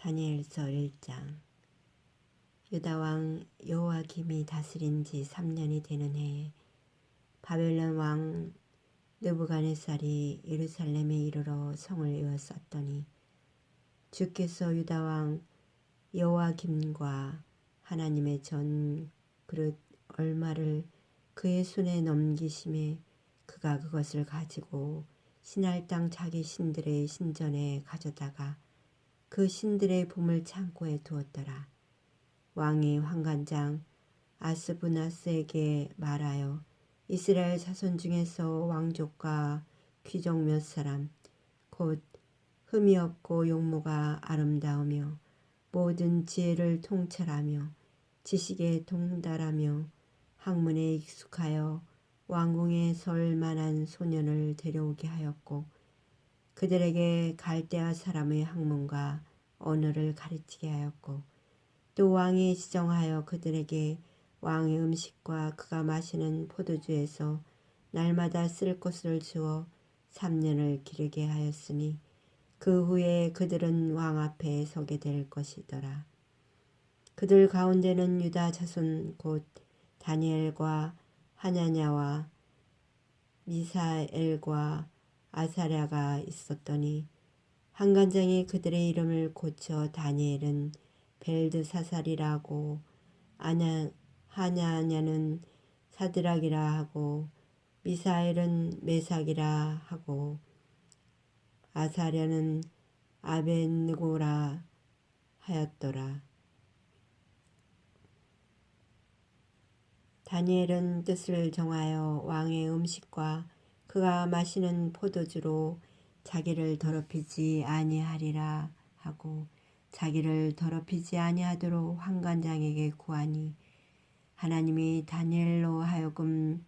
다니엘서 1장. 유다왕 여호야김이 다스린 지 3년이 되는 해에 바벨론 왕 느부갓네살이 예루살렘에 이르러 성을 에워쌌더니 주께서 유다왕 여호야김과 하나님의 전 그릇 얼마를 그의 손에 넘기심에 그가 그것을 가지고 신할 땅 자기 신들의 신전에 가져다가 그 신들의 보물 창고에 두었더라. 왕이 환관장 아스부나스에게 말하여 이스라엘 자손 중에서 왕족과 귀족 몇 사람 곧 흠이 없고 용모가 아름다우며 모든 지혜를 통찰하며 지식에 동달하며 학문에 익숙하여 왕궁에 설 만한 소년을 데려오게 하였고 그들에게 갈대아 사람의 학문과 언어를 가르치게 하였고 또 왕이 지정하여 그들에게 왕의 음식과 그가 마시는 포도주에서 날마다 쓸 것을 주어 3년을 기르게 하였으니 그 후에 그들은 왕 앞에 서게 될 것이더라. 그들 가운데는 유다 자손 곧 다니엘과 하냐냐와 미사엘과 아사랴가 있었더니 환관장이 그들의 이름을 고쳐 다니엘은 벨드사살이라고 하냐냐는 사드락이라 하고 미사엘은 메삭이라 하고 아사랴는 아벳느고라 하였더라. 다니엘은 뜻을 정하여 왕의 음식과 그가 마시는 포도주로 자기를 더럽히지 아니하리라 하고 자기를 더럽히지 아니하도록 환관장에게 구하니 하나님이 다니엘로 하여금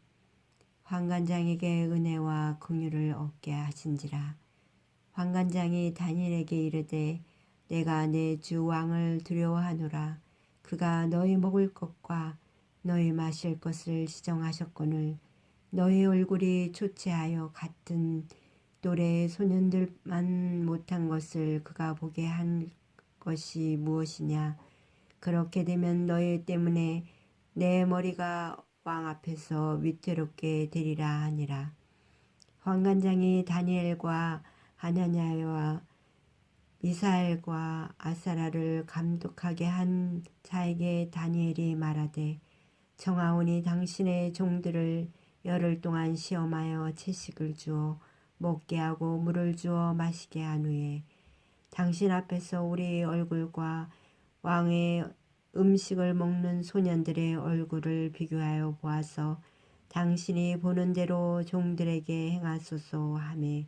환관장에게 은혜와 긍휼을 얻게 하신지라. 환관장이 다니엘에게 이르되 내가 내 주 왕을 두려워하노라. 그가 너희 먹을 것과 너희 마실 것을 지정하셨거늘 너희 얼굴이 초췌하여 같은 또래의 소년들만 못한 것을 그가 보게 한 것이 무엇이냐. 그렇게 되면 너희 때문에 내 머리가 왕 앞에서 위태롭게 되리라 하니라. 환관장이 다니엘과 하냐냐와 미사엘과 아사랴를 감독하게 한 자에게 다니엘이 말하되 청하오니 당신의 종들을 열흘 동안 시험하여 채식을 주어 먹게 하고 물을 주어 마시게 한 후에 당신 앞에서 우리 얼굴과 왕의 음식을 먹는 소년들의 얼굴을 비교하여 보아서 당신이 보는 대로 종들에게 행하소서 하매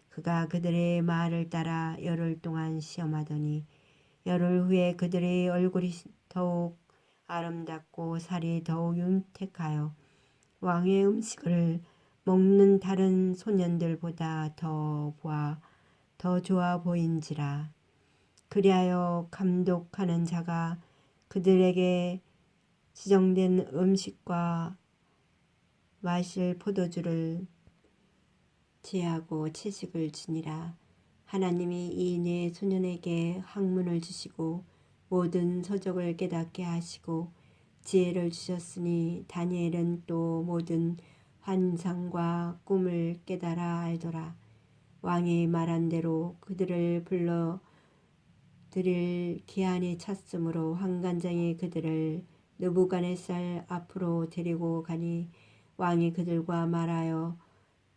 그가 그들의 말을 따라 열흘 동안 시험하더니 열흘 후에 그들의 얼굴이 더욱 아름답고 살이 더욱 윤택하여 왕의 음식을 먹는 다른 소년들보다 더 좋아 보인지라. 그리하여 감독하는 자가 그들에게 지정된 음식과 마실 포도주를 제하고 채식을 주니라. 하나님이 이 네 소년에게 학문을 주시고 모든 서적을 깨닫게 하시고 지혜를 주셨으니 다니엘은 또 모든 환상과 꿈을 깨달아 알더라. 왕이 말한 대로 그들을 불러 드릴 기한이 찼으므로 환관장이 그들을 느부갓네살 앞으로 데리고 가니 왕이 그들과 말하여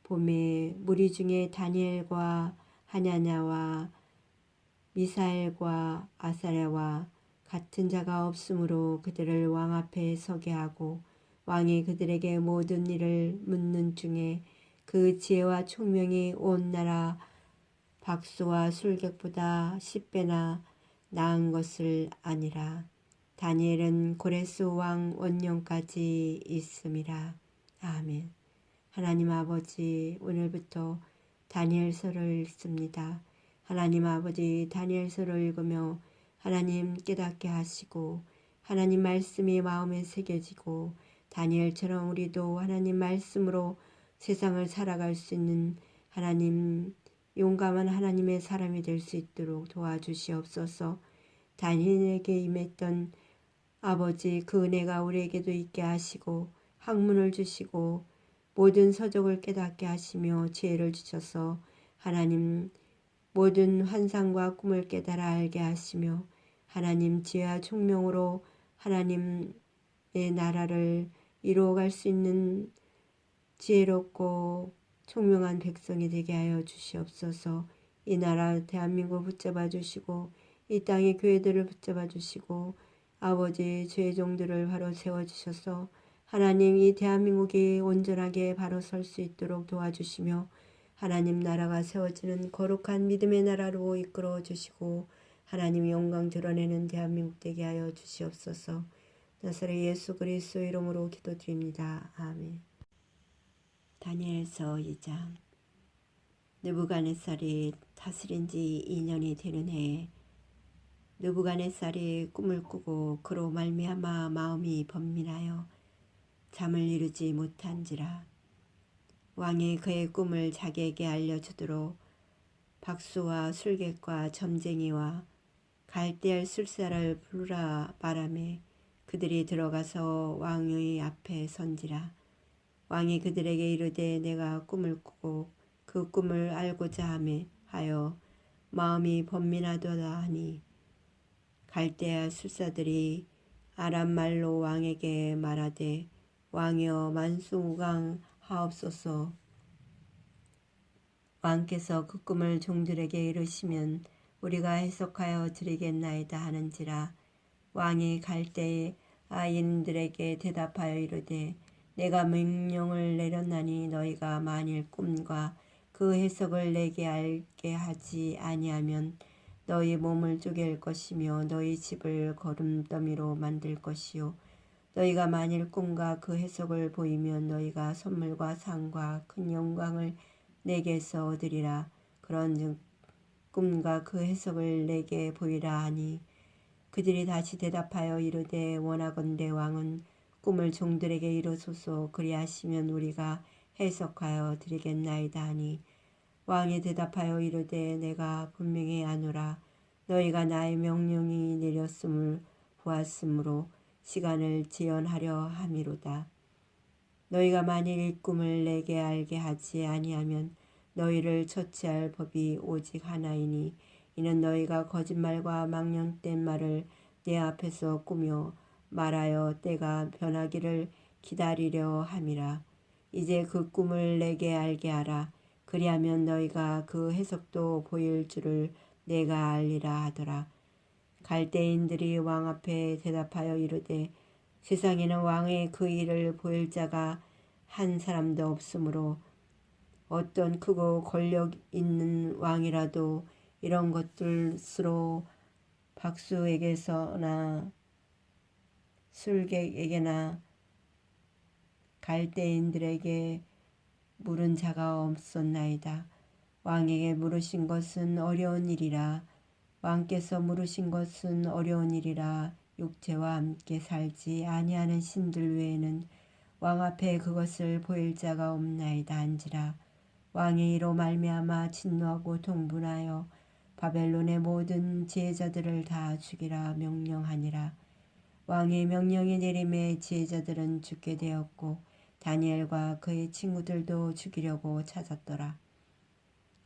봄에 무리 중에 다니엘과 하냐냐와 미사엘과 아사랴와 같은 자가 없으므로 그들을 왕 앞에 서게 하고 왕이 그들에게 모든 일을 묻는 중에 그 지혜와 총명이 온 나라 박수와 술객보다 10배나 나은 것을 아니라. 다니엘은 고레스 왕 원년까지 있음이라. 아멘. 하나님 아버지, 오늘부터 다니엘서를 읽습니다. 하나님 아버지, 다니엘서를 읽으며 하나님 깨닫게 하시고 하나님 말씀이 마음에 새겨지고 다니엘처럼 우리도 하나님 말씀으로 세상을 살아갈 수 있는 하나님 용감한 하나님의 사람이 될 수 있도록 도와주시옵소서. 다니엘에게 임했던 아버지 그 은혜가 우리에게도 있게 하시고 학문을 주시고 모든 서적을 깨닫게 하시며 지혜를 주셔서 하나님 모든 환상과 꿈을 깨달아 알게 하시며 하나님 지혜와 총명으로 하나님의 나라를 이루어갈 수 있는 지혜롭고 총명한 백성이 되게 하여 주시옵소서. 이 나라 대한민국 붙잡아 주시고 이 땅의 교회들을 붙잡아 주시고 아버지 죄의 종들을 바로 세워주셔서 하나님 이 대한민국이 온전하게 바로 설 수 있도록 도와주시며 하나님 나라가 세워지는 거룩한 믿음의 나라로 이끌어 주시고 하나님의 영광 드러내는 대한민국 되게 하여 주시옵소서. 나사렛 예수 그리스도 이름으로 기도드립니다. 아멘. 다니엘서 2장. 느부갓네살이 다스린 지 2년이 되는 해에 느부갓네살이 꿈을 꾸고 그로 말미암아 마음이 번민하여 잠을 이루지 못한지라. 왕이 그의 꿈을 자기에게 알려주도록 박수와 술객과 점쟁이와 갈대알 술사를 부르라 말하매 그들이 들어가서 왕의 앞에 선지라. 왕이 그들에게 이르되 내가 꿈을 꾸고 그 꿈을 알고자 하여 마음이 번민하도다 하니 갈대아 술사들이 아람 말로 왕에게 말하되 왕이여 만수무강하옵소서. 왕께서 그 꿈을 종들에게 이르시면 우리가 해석하여 드리겠나이다 하는지라. 왕이 갈대아인들에게 대답하여 이르되 내가 명령을 내렸나니 너희가 만일 꿈과 그 해석을 내게 알게 하지 아니하면 너희 몸을 쪼갤 것이며 너희 집을 거름더미로 만들 것이요 너희가 만일 꿈과 그 해석을 보이면 너희가 선물과 상과 큰 영광을 내게서 얻으리라. 그런즉 꿈과 그 해석을 내게 보이라 하니 그들이 다시 대답하여 이르되 원하건대 왕은 꿈을 종들에게 이루소서. 그리하시면 우리가 해석하여 드리겠나이다 하니 왕이 대답하여 이르되 내가 분명히 아노라. 너희가 나의 명령이 내렸음을 보았으므로 시간을 지연하려 함이로다. 너희가 만일 이 꿈을 내게 알게 하지 아니하면 너희를 처치할 법이 오직 하나이니 이는 너희가 거짓말과 망령된 말을 내 앞에서 꾸며 말하여 때가 변하기를 기다리려 함이라. 이제 그 꿈을 내게 알게 하라. 그리하면 너희가 그 해석도 보일 줄을 내가 알리라 하더라. 갈대인들이 왕 앞에 대답하여 이르되 세상에는 왕의 그 일을 보일 자가 한 사람도 없으므로 어떤 크고 권력 있는 왕이라도 이런 것들로 박수에게서나 술객에게나 갈대인들에게 물은 자가 없었나이다. 왕에게 물으신 것은 어려운 일이라. 왕께서 물으신 것은 어려운 일이라. 육체와 함께 살지 아니하는 신들 외에는 왕 앞에 그것을 보일 자가 없나이다 한지라. 왕이 이로 말미암아 진노하고 통분하여 바벨론의 모든 지혜자들을 다 죽이라 명령하니라. 왕의 명령이 내림에 지혜자들은 죽게 되었고 다니엘과 그의 친구들도 죽이려고 찾았더라.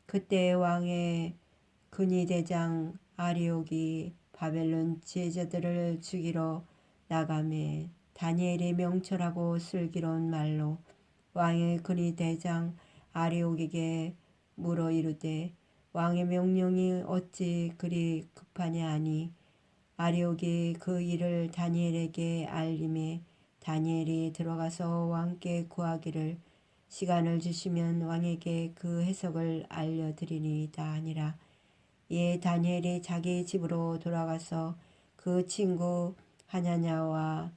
그때 왕의 근위대장 아리옥이 바벨론 지혜자들을 죽이러 나가매 다니엘이 명철하고 슬기로운 말로 왕의 근위대장 아리옥에게 물어 이르되 왕의 명령이 어찌 그리 급하냐 하니 아리옥이 그 일을 다니엘에게 알림에 다니엘이 들어가서 왕께 구하기를 시간을 주시면 왕에게 그 해석을 알려드리니이다 하니라. 이에 다니엘이 자기 집으로 돌아가서 그 친구 하냐냐와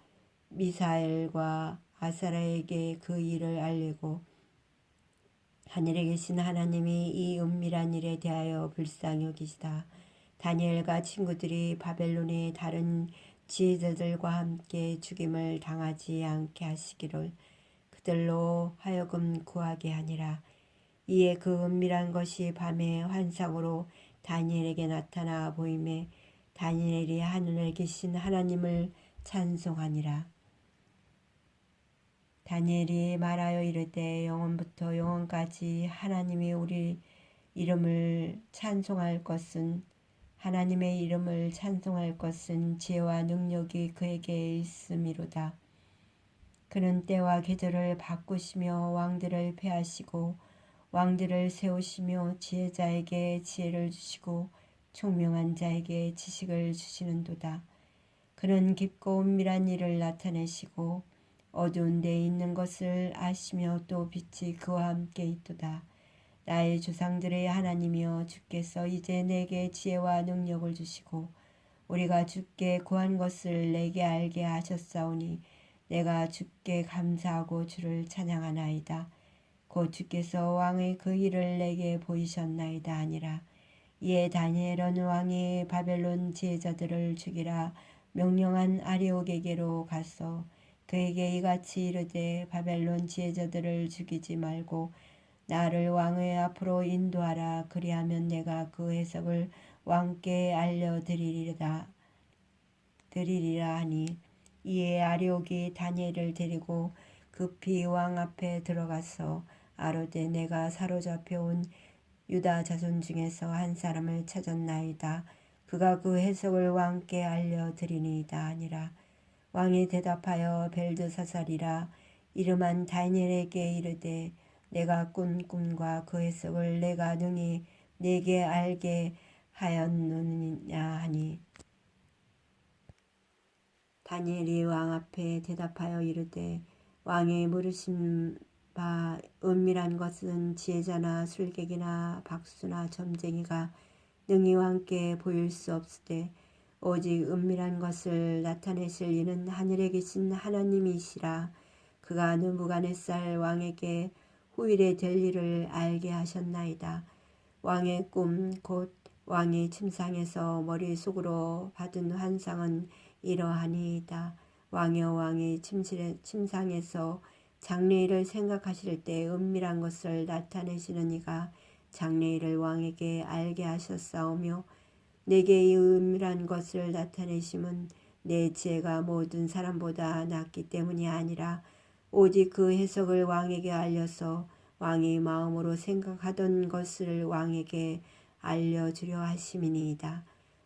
미사엘과 아사라에게 그 일을 알리고 하늘에 계신 하나님이 이 은밀한 일에 대하여 불쌍히 여기시다. 다니엘과 친구들이 바벨론의 다른 지혜자들과 함께 죽임을 당하지 않게 하시기를 그들로 하여금 구하게 하니라. 이에 그 은밀한 것이 밤에 환상으로 다니엘에게 나타나 보임에 다니엘이 하늘에 계신 하나님을 찬송하니라. 다니엘이 말하여 이르되 영원부터 영원까지 하나님이 우리 이름을 찬송할 것은 하나님의 이름을 찬송할 것은 지혜와 능력이 그에게 있음이로다. 그는 때와 계절을 바꾸시며 왕들을 패하시고 왕들을 세우시며 지혜자에게 지혜를 주시고 총명한 자에게 지식을 주시는도다. 그는 깊고 은밀한 일을 나타내시고 어두운 데에 있는 것을 아시며 또 빛이 그와 함께 있도다. 나의 조상들의 하나님이여 주께서 이제 내게 지혜와 능력을 주시고 우리가 주께 구한 것을 내게 알게 하셨사오니 내가 주께 감사하고 주를 찬양하나이다. 곧 주께서 왕의 그 일을 내게 보이셨나이다 하니라. 이에 다니엘은 왕이 바벨론 지혜자들을 죽이라 명령한 아리옥에게로 가서 그에게 이같이 이르되 바벨론 지혜자들을 죽이지 말고 나를 왕의 앞으로 인도하라. 그리하면 내가 그 해석을 왕께 알려드리리라 하니 이에 아리옥이 다니엘을 데리고 급히 왕 앞에 들어가서 아뢰되 내가 사로잡혀 온 유다 자손 중에서 한 사람을 찾았나이다. 그가 그 해석을 왕께 알려드리니이다 하니라. 왕이 대답하여 벨드사살이라 이름한 다니엘에게 이르되 내가 꾼 꿈과 그 해석을 내가 능히 내게 알게 하였느냐 하니 다니엘이 왕 앞에 대답하여 이르되 왕이 물으신 바 은밀한 것은 지혜자나 술객이나 박수나 점쟁이가 능히 왕께 보일 수 없으되 오직 은밀한 것을 나타내실 이는 하늘에 계신 하나님이시라. 그가 느부갓네살 왕에게 후일에 될 일을 알게 하셨나이다. 왕의 꿈 곧 왕이 침상에서 머릿속으로 받은 환상은 이러하니이다. 왕이여 왕이 침상에서 장래일을 생각하실 때 은밀한 것을 나타내시는 이가 장래일을 왕에게 알게 하셨사오며 내게 이 은밀한 것을 나타내심은 내 지혜가 모든 사람보다 낫기 때문이 아니라 오직 그 해석을 왕에게 알려서 왕이 마음으로 생각하던 것을 왕에게 알려주려 하심이니이다.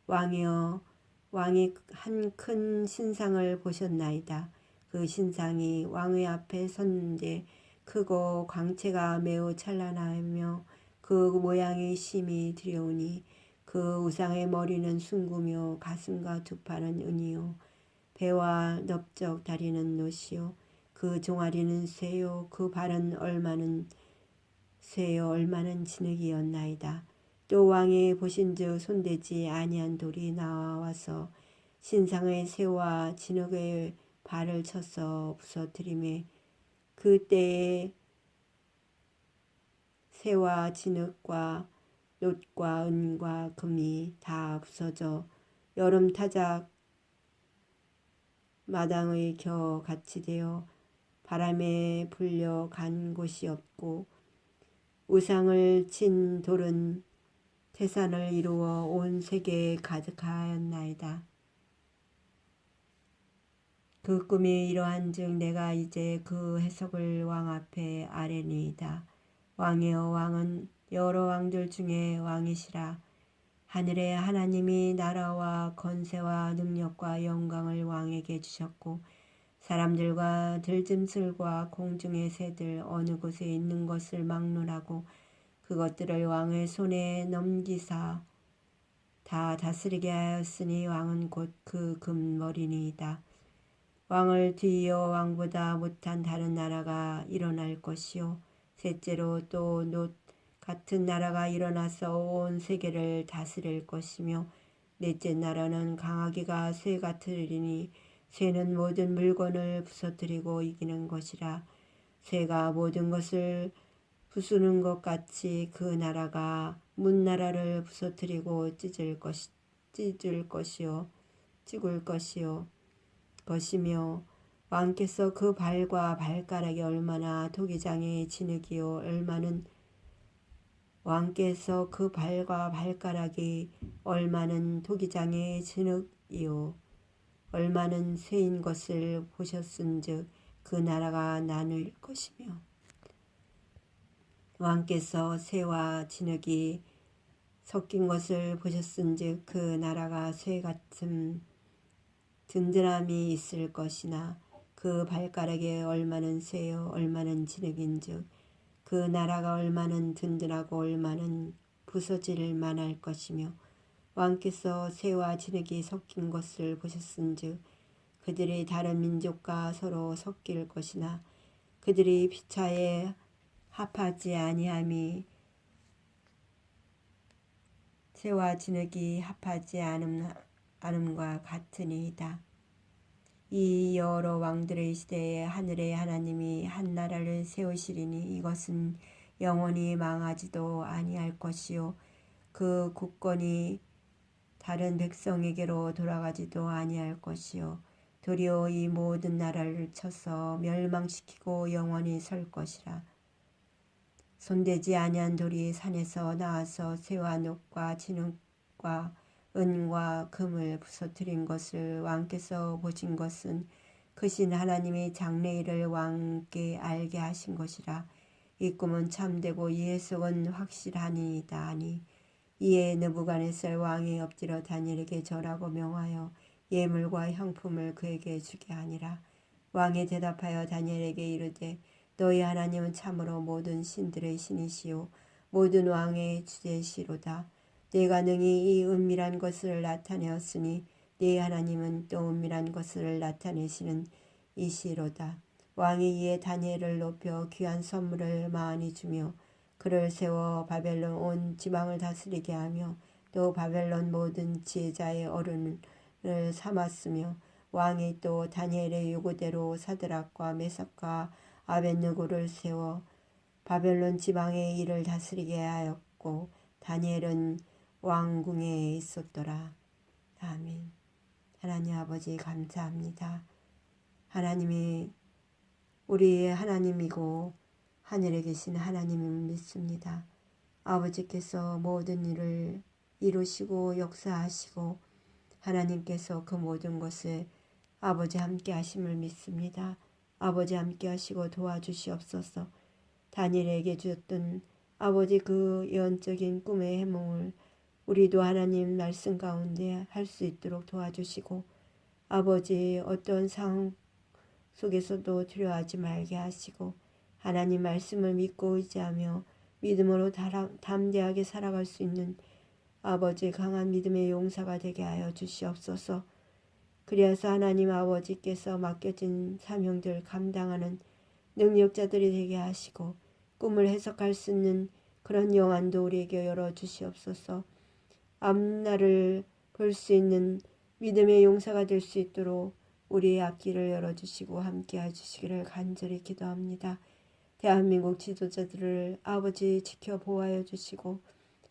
왕이여 왕이 한 큰 신상을 보셨나이다. 그 신상이 왕의 앞에 섰는데 크고 광채가 매우 찬란하며 그 모양이 심히 두려우니 그 우상의 머리는 숭구며 가슴과 두 팔은 은이요 배와 넓적 다리는 노시요 그 종아리는 쇠요 그 발은 얼마는 쇠요 얼마는 진흙이었나이다. 또 왕이 보신즉 손대지 아니한 돌이 나와서 신상의 쇠와 진흙의 발을 쳐서 부서뜨리매 그때에 쇠와 진흙과 놋과 은과 금이 다 부서져 여름 타작 마당의 겨 같이 되어 바람에 불려 간 곳이 없고 우상을 친 돌은 태산을 이루어 온 세계에 가득하였나이다. 그 꿈이 이러한즉 내가 이제 그 해석을 왕 앞에 아뢰니이다. 왕이여 왕은 여러 왕들 중에 왕이시라. 하늘의 하나님이 나라와 권세와 능력과 영광을 왕에게 주셨고 사람들과 들짐승과 공중의 새들 어느 곳에 있는 것을 막론하고 그것들을 왕의 손에 넘기사 다 다스리게 하였으니 왕은 곧 그 금머리니이다. 왕을 뒤이어 왕보다 못한 다른 나라가 일어날 것이요 셋째로 또 놋 같은 나라가 일어나서 온 세계를 다스릴 것이며 넷째 나라는 강하기가 쇠 같으리니 쇠는 모든 물건을 부서뜨리고 이기는 것이라. 쇠가 모든 것을 부수는 것 같이 그 나라가 문나라를 부서뜨리고 찢을 것이며 왕께서 그 발과 발가락이 얼마나 토기장의 진흙이요 얼마는 왕께서 그 발과 발가락이 얼마는 도기장의 진흙이요 얼마는 쇠인 것을 보셨은즉 그 나라가 나눌 것이며 왕께서 쇠와 진흙이 섞인 것을 보셨은즉 그 나라가 쇠 같은 든든함이 있을 것이나 그 발가락에 얼마는 쇠요 얼마는 진흙인즉 그 나라가 얼마는 든든하고 얼마는 부서질 만할 것이며 왕께서 쇠와 진흙이 섞인 것을 보셨은즉 그들이 다른 민족과 서로 섞일 것이나 그들이 피차에 합하지 아니함이 쇠와 진흙이 합하지 않음과 같으니이다. 이 여러 왕들의 시대에 하늘의 하나님이 한 나라를 세우시리니 이것은 영원히 망하지도 아니할 것이요 그 국권이 다른 백성에게로 돌아가지도 아니할 것이요 도리어 이 모든 나라를 쳐서 멸망시키고 영원히 설 것이라. 손대지 아니한 돌이 산에서 나와서 쇠와 녹과 진흙과 은과 금을 부서뜨린 것을 왕께서 보신 것은 크신 하나님이 장래일을 왕께 알게 하신 것이라. 이 꿈은 참되고 이 해석은 확실하니이다 하니 이에 느부갓네살 왕이 엎드려 다니엘에게 절하고 명하여 예물과 향품을 그에게 주게 하니라. 왕이 대답하여 다니엘에게 이르되 너희 하나님은 참으로 모든 신들의 신이시요 모든 왕의 주제시로다. 내가 능히 이 은밀한 것을 나타내었으니 네 하나님은 또 은밀한 것을 나타내시는 이시로다. 왕이 이에 다니엘을 높여 귀한 선물을 많이 주며 그를 세워 바벨론 온 지방을 다스리게 하며 또 바벨론 모든 지혜자의 어른을 삼았으며 왕이 또 다니엘의 요구대로 사드락과 메삭과 아벳느고를 세워 바벨론 지방의 일을 다스리게 하였고 다니엘은 왕궁에 있었더라. 아멘. 하나님 아버지 감사합니다. 하나님이 우리의 하나님이고 하늘에 계신 하나님을 믿습니다. 아버지께서 모든 일을 이루시고 역사하시고 하나님께서 그 모든 것을 아버지 함께 하심을 믿습니다. 아버지 함께 하시고 도와주시옵소서. 다니엘에게 주셨던 아버지 그 예언적인 꿈의 해몽을 우리도 하나님 말씀 가운데 할 수 있도록 도와주시고 아버지 어떤 상황 속에서도 두려워하지 말게 하시고 하나님 말씀을 믿고 의지하며 믿음으로 담대하게 살아갈 수 있는 아버지 강한 믿음의 용사가 되게 하여 주시옵소서. 그리하서 하나님 아버지께서 맡겨진 사명들 감당하는 능력자들이 되게 하시고 꿈을 해석할 수 있는 그런 영안도 우리에게 열어주시옵소서. 앞날을 볼 수 있는 믿음의 용사가 될 수 있도록 우리의 앞길을 열어주시고 함께 해주시기를 간절히 기도합니다. 대한민국 지도자들을 아버지 지켜 보호하여 주시고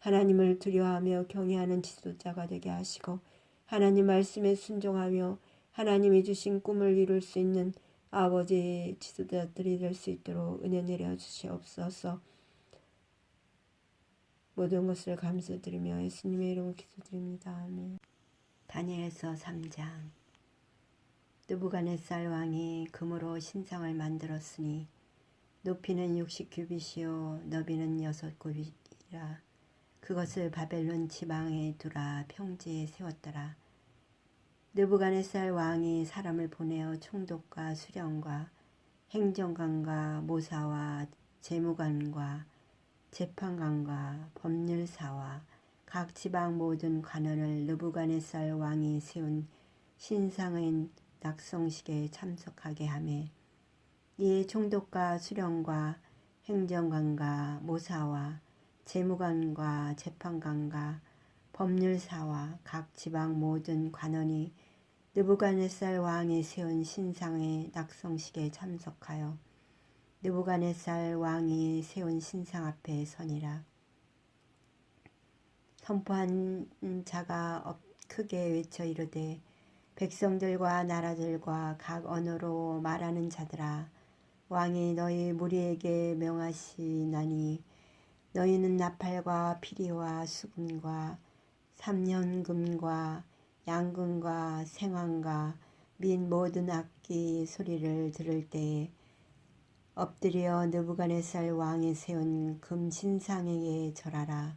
하나님을 두려워하며 경외하는 지도자가 되게 하시고 하나님 말씀에 순종하며 하나님이 주신 꿈을 이룰 수 있는 아버지 지도자들이 될 수 있도록 은혜 내려 주시옵소서. 모든 것을 감사드리며 예수님의 이름으로 기도드립니다. 아멘. 다니엘서 3장. 느부갓네살 왕이 금으로 신상을 만들었으니 높이는 60규빗이요 너비는 6규빗이라. 그것을 바벨론 지방에 두라 평지에 세웠더라. 느부갓네살 왕이 사람을 보내어 총독과 수령과 행정관과 모사와 재무관과 재판관과 법률사와 각 지방 모든 관원을 느부갓네살 왕이 세운 신상의 낙성식에 참석하게 하며 이에 총독과 수령과 행정관과 모사와 재무관과 재판관과 법률사와 각 지방 모든 관원이 느부갓네살 왕이 세운 신상의 낙성식에 참석하여 느부갓네살 왕이 세운 신상 앞에 서니라. 선포한 자가 크게 외쳐 이르되 백성들과 나라들과 각 언어로 말하는 자들아 왕이 너희 무리에게 명하시나니 너희는 나팔과 피리와 수금과 삼연금과 양금과 생황과 및 모든 악기 소리를 들을 때에 엎드려 느부갓네살 왕이 세운 금 신상에게 절하라.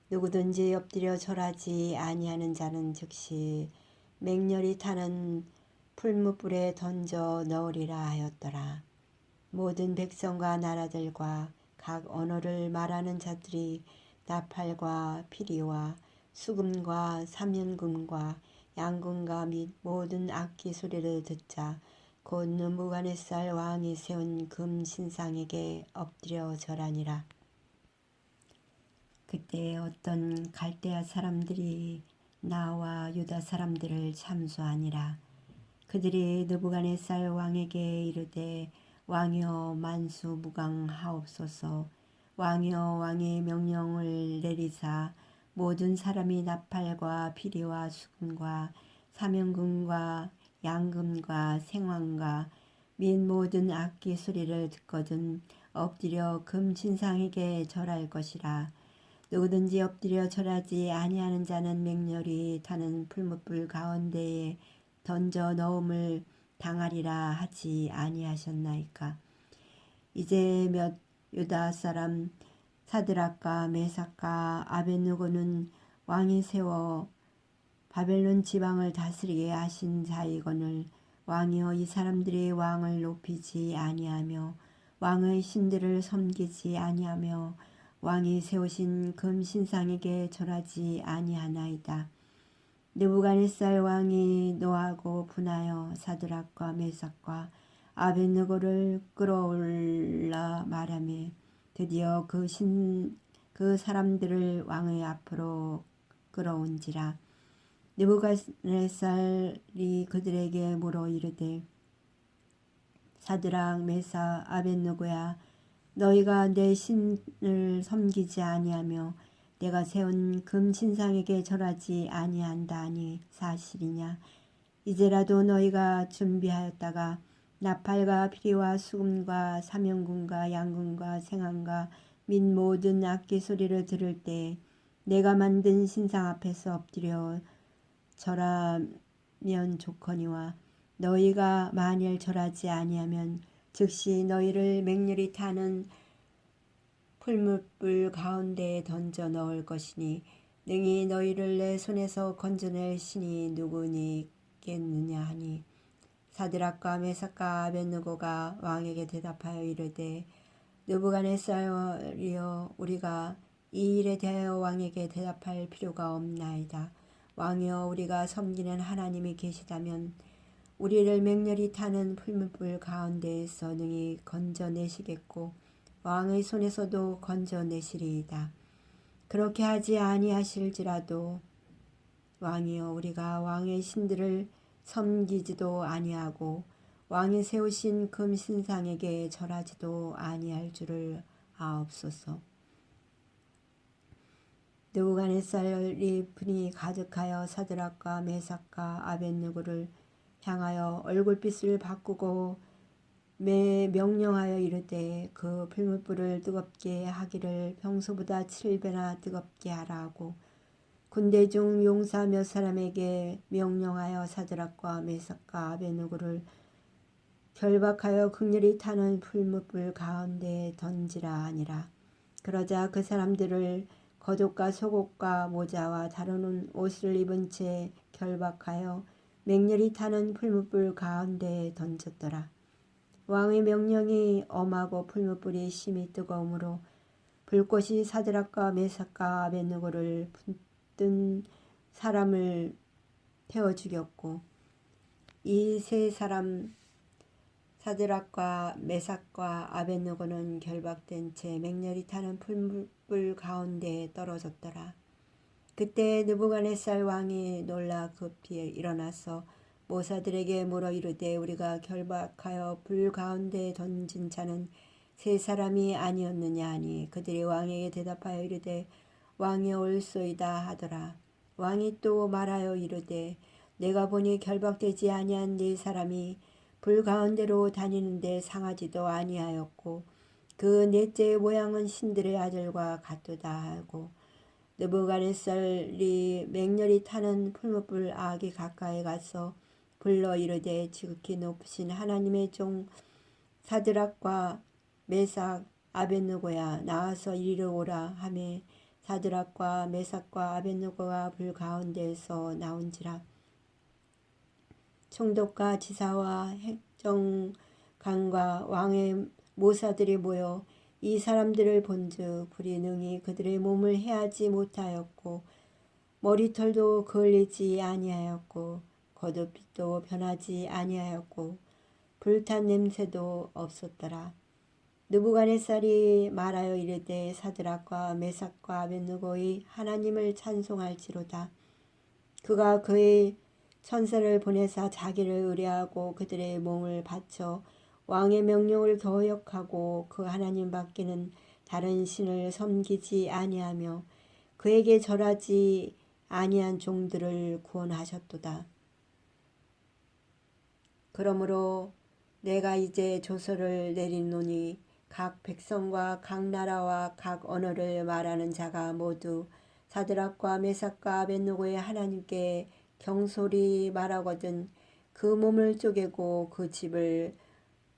누구든지 엎드려 절하지 아니하는 자는 즉시 맹렬히 타는 풀무불에 던져 넣으리라 하였더라. 모든 백성과 나라들과 각 언어를 말하는 자들이 나팔과 피리와 수금과 삼연금과 양금과 및 모든 악기 소리를 듣자 곧 느부갓네살 왕이 세운 금 신상에게 엎드려 절하니라. 그때 어떤 갈대아 사람들이 나와 유다 사람들을 참수하니라. 그들이 느부갓네살 왕에게 이르되 왕이여 만수무강하옵소서. 왕이여 왕의 명령을 내리사 모든 사람이 나팔과 피리와 수금과 사면금과 양금과 생황과 및 모든 악기 소리를 듣거든 엎드려 금 신상에게 절할 것이라. 누구든지 엎드려 절하지 아니하는 자는 맹렬히 타는 풀무불 가운데에 던져 넣음을 당하리라 하지 아니하셨나이까. 이제 몇 유다 사람 사드락과 메삭과 아벳느고는 왕이 세워 바벨론 지방을 다스리게 하신 자이거늘 왕이여 이 사람들이 왕을 높이지 아니하며 왕의 신들을 섬기지 아니하며 왕이 세우신 금 신상에게 절하지 아니하나이다. 느부갓네살 왕이 노하고 분하여 사드락과 메삭과 아벳느고를 끌어올라 말하며 드디어 그 사람들을 왕의 앞으로 끌어온지라. 느부갓네살이 그들에게 물어 이르되 사드락 메삭 아벳느고야 너희가 내 신을 섬기지 아니하며 내가 세운 금 신상에게 절하지 아니한다 하니 사실이냐. 이제라도 너희가 준비하였다가 나팔과 피리와 수금과 사면금과 양금과 생황과 및 모든 악기 소리를 들을 때 내가 만든 신상 앞에서 엎드려 절하면 좋거니와 너희가 만일 절하지 아니하면 즉시 너희를 맹렬히 타는 풀무불 가운데에 던져 넣을 것이니 능히 너희를 내 손에서 건져낼 신이 누구니겠느냐 하니 사드락과 메삭과 아벳느고가 왕에게 대답하여 이르되 느부갓네살이여 우리가 이 일에 대하여 왕에게 대답할 필요가 없나이다. 왕이여 우리가 섬기는 하나님이 계시다면 우리를 맹렬히 타는 풀무불 가운데에서 능히 건져내시겠고 왕의 손에서도 건져내시리이다. 그렇게 하지 아니하실지라도 왕이여 우리가 왕의 신들을 섬기지도 아니하고 왕이 세우신 금 신상에게 절하지도 아니할 줄을 아옵소서. 느부갓네살이 분이 가득하여 사드락과 메삭과 아벳느고를 향하여 얼굴빛을 바꾸고 명령하여 이르되 그 풀무불을 뜨겁게 하기를 평소보다 7배나 뜨겁게 하라고 군대 중 용사 몇 사람에게 명령하여 사드락과 메삭과 아벳느고를 결박하여 극렬히 타는 풀무불 가운데에 던지라 하니라. 그러자 그 사람들을 겉옷과 속옷과 모자와 다루는 옷을 입은 채 결박하여 맹렬히 타는 풀무불 가운데에 던졌더라. 왕의 명령이 엄하고 풀무불이 심히 뜨거우므로 불꽃이 사드락과 메삭과 아벳느고를 붙든 사람을 태워 죽였고 이 세 사람 사드락과 메삭과 아벳느고는 결박된 채 맹렬히 타는 풀무불 가운데에 떨어졌더라. 그때 느부갓네살 왕이 놀라 급히 일어나서 모사들에게 물어 이르되 우리가 결박하여 불 가운데에 던진 자는 세 사람이 아니었느냐 하니 그들이 왕에게 대답하여 이르되 왕이여 옳소이다 하더라. 왕이 또 말하여 이르되 내가 보니 결박되지 아니한 네 사람이 불 가운데로 다니는데 상하지도 아니하였고 그 넷째의 모양은 신들의 아들과 같도다 하고 느부갓네살이 맹렬히 타는 풀무불 아기 가까이 가서 불러 이르되 지극히 높으신 하나님의 종 사드락과 메삭 아벳느고야 나와서 이리로 오라 하매 사드락과 메삭과 아벳느고가 불 가운데에서 나온지라. 총독과 지사와 행정관과 왕의 모사들이 모여 이 사람들을 본즉 불이 능히 그들의 몸을 해하지 못하였고 머리털도 그을리지 아니하였고 겉옷빛도 변하지 아니하였고 불탄 냄새도 없었더라. 느부갓네살이 말하여 이르되 사드락과 메삭과 아벳느고의 하나님을 찬송할지로다. 그가 그의 천사를 보내사 자기를 의뢰하고 그들의 몸을 바쳐 왕의 명령을 거역하고 그 하나님 밖에는 다른 신을 섬기지 아니하며 그에게 절하지 아니한 종들을 구원하셨도다. 그러므로 내가 이제 조서를 내리노니 각 백성과 각 나라와 각 언어를 말하는 자가 모두 사드락과 메삭과 아벳느고의 하나님께 경솔히 말하거든 그 몸을 쪼개고 그 집을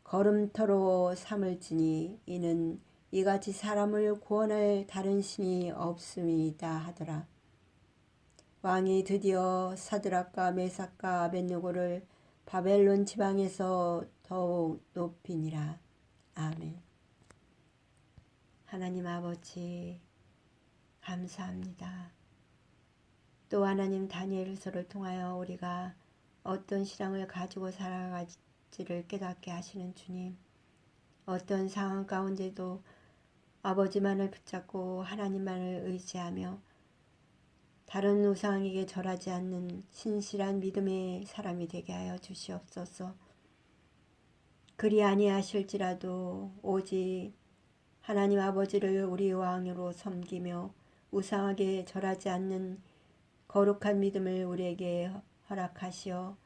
걸음터로 삼을지니 이는 이같이 사람을 구원할 다른 신이 없음이다 하더라. 왕이 드디어 사드락과 메삭과 아벳느고를 바벨론 지방에서 더욱 높이니라. 아멘. 하나님 아버지 감사합니다. 또 하나님 다니엘서를 통하여 우리가 어떤 신앙을 가지고 살아갈지를 깨닫게 하시는 주님, 어떤 상황 가운데도 아버지만을 붙잡고 하나님만을 의지하며 다른 우상에게 절하지 않는 신실한 믿음의 사람이 되게 하여 주시옵소서. 그리 아니하실지라도 오직 하나님 아버지를 우리 왕으로 섬기며 우상하게 절하지 않는 거룩한 믿음을 우리에게 허락하시어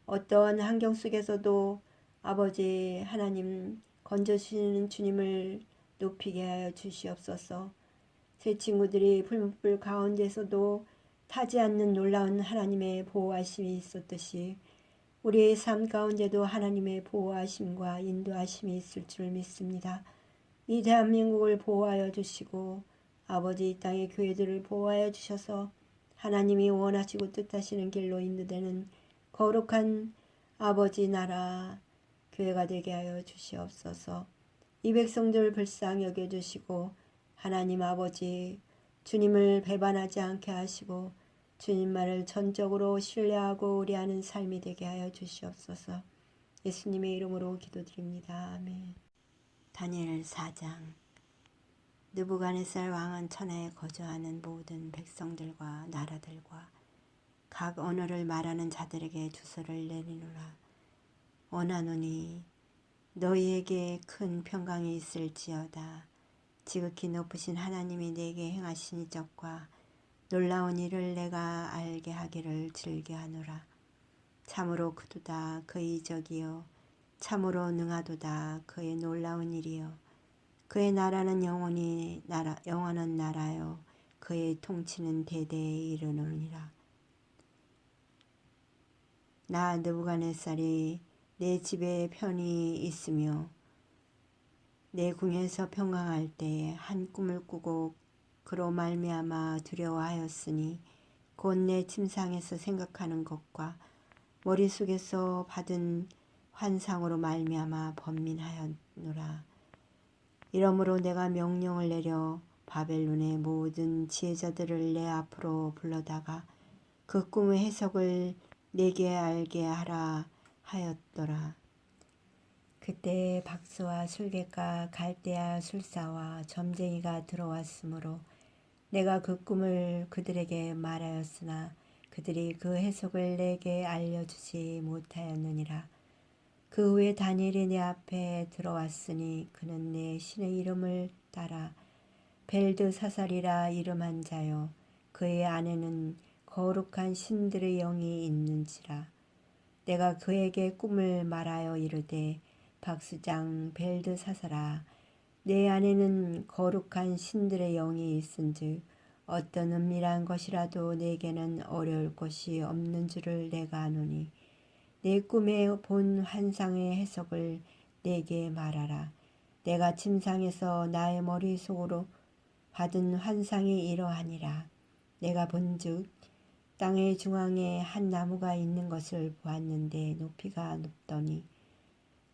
어떠한 환경 속에서도 아버지 하나님 건져주시는 주님을 높이게 하여 주시옵소서. 새 친구들이 풀무불 가운데서도 타지 않는 놀라운 하나님의 보호하심이 있었듯이 우리의 삶 가운데도 하나님의 보호하심과 인도하심이 있을 줄 믿습니다. 이 대한민국을 보호하여 주시고 아버지 이 땅의 교회들을 보호하여 주셔서 하나님이 원하시고 뜻하시는 길로 인도되는 거룩한 아버지 나라 교회가 되게 하여 주시옵소서. 이 백성들 불쌍히 여겨주시고 하나님 아버지 주님을 배반하지 않게 하시고 주님만을 전적으로 신뢰하고 의뢰하는 삶이 되게 하여 주시옵소서. 예수님의 이름으로 기도드립니다. 아멘. 다니엘 4장. 느부갓네살 왕은 천하에 거주하는 모든 백성들과 나라들과 각 언어를 말하는 자들에게 주소를 내리노라. 원하노니 너희에게 큰 평강이 있을지어다. 지극히 높으신 하나님이 내게 행하신 이적과 놀라운 일을 내가 알게 하기를 즐겨하노라. 참으로 크도다 그의 이적이요 참으로 능하도다 그의 놀라운 일이요 그의 나라는 영원한 나라요 그의 통치는 대대에 이르노니라. 나 느부갓네살이 내 집에 편히 있으며 내 궁에서 평강할 때에 한 꿈을 꾸고 그로 말미암아 두려워하였으니 곧 내 침상에서 생각하는 것과 머릿속에서 받은 환상으로 말미암아 번민하였노라. 이러므로 내가 명령을 내려 바벨론의 모든 지혜자들을 내 앞으로 불러다가 그 꿈의 해석을 내게 알게 하라 하였더라. 그때 박수와 술객과 갈대아 술사와 점쟁이가 들어왔으므로 내가 그 꿈을 그들에게 말하였으나 그들이 그 해석을 내게 알려주지 못하였느니라. 그 후에 다니엘이 내 앞에 들어왔으니 그는 내 신의 이름을 따라 벨드사살이라 이름한 자요 그의 안에는 거룩한 신들의 영이 있는지라. 내가 그에게 꿈을 말하여 이르되 박수장 벨드사살아 내 안에는 거룩한 신들의 영이 있은즉 어떤 은밀한 것이라도 내게는 어려울 것이 없는 줄을 내가 아노니 내 꿈에 본 환상의 해석을 내게 말하라. 내가 침상에서 나의 머릿속으로 받은 환상이 이러하니라. 내가 본즉 땅의 중앙에 한 나무가 있는 것을 보았는데 높이가 높더니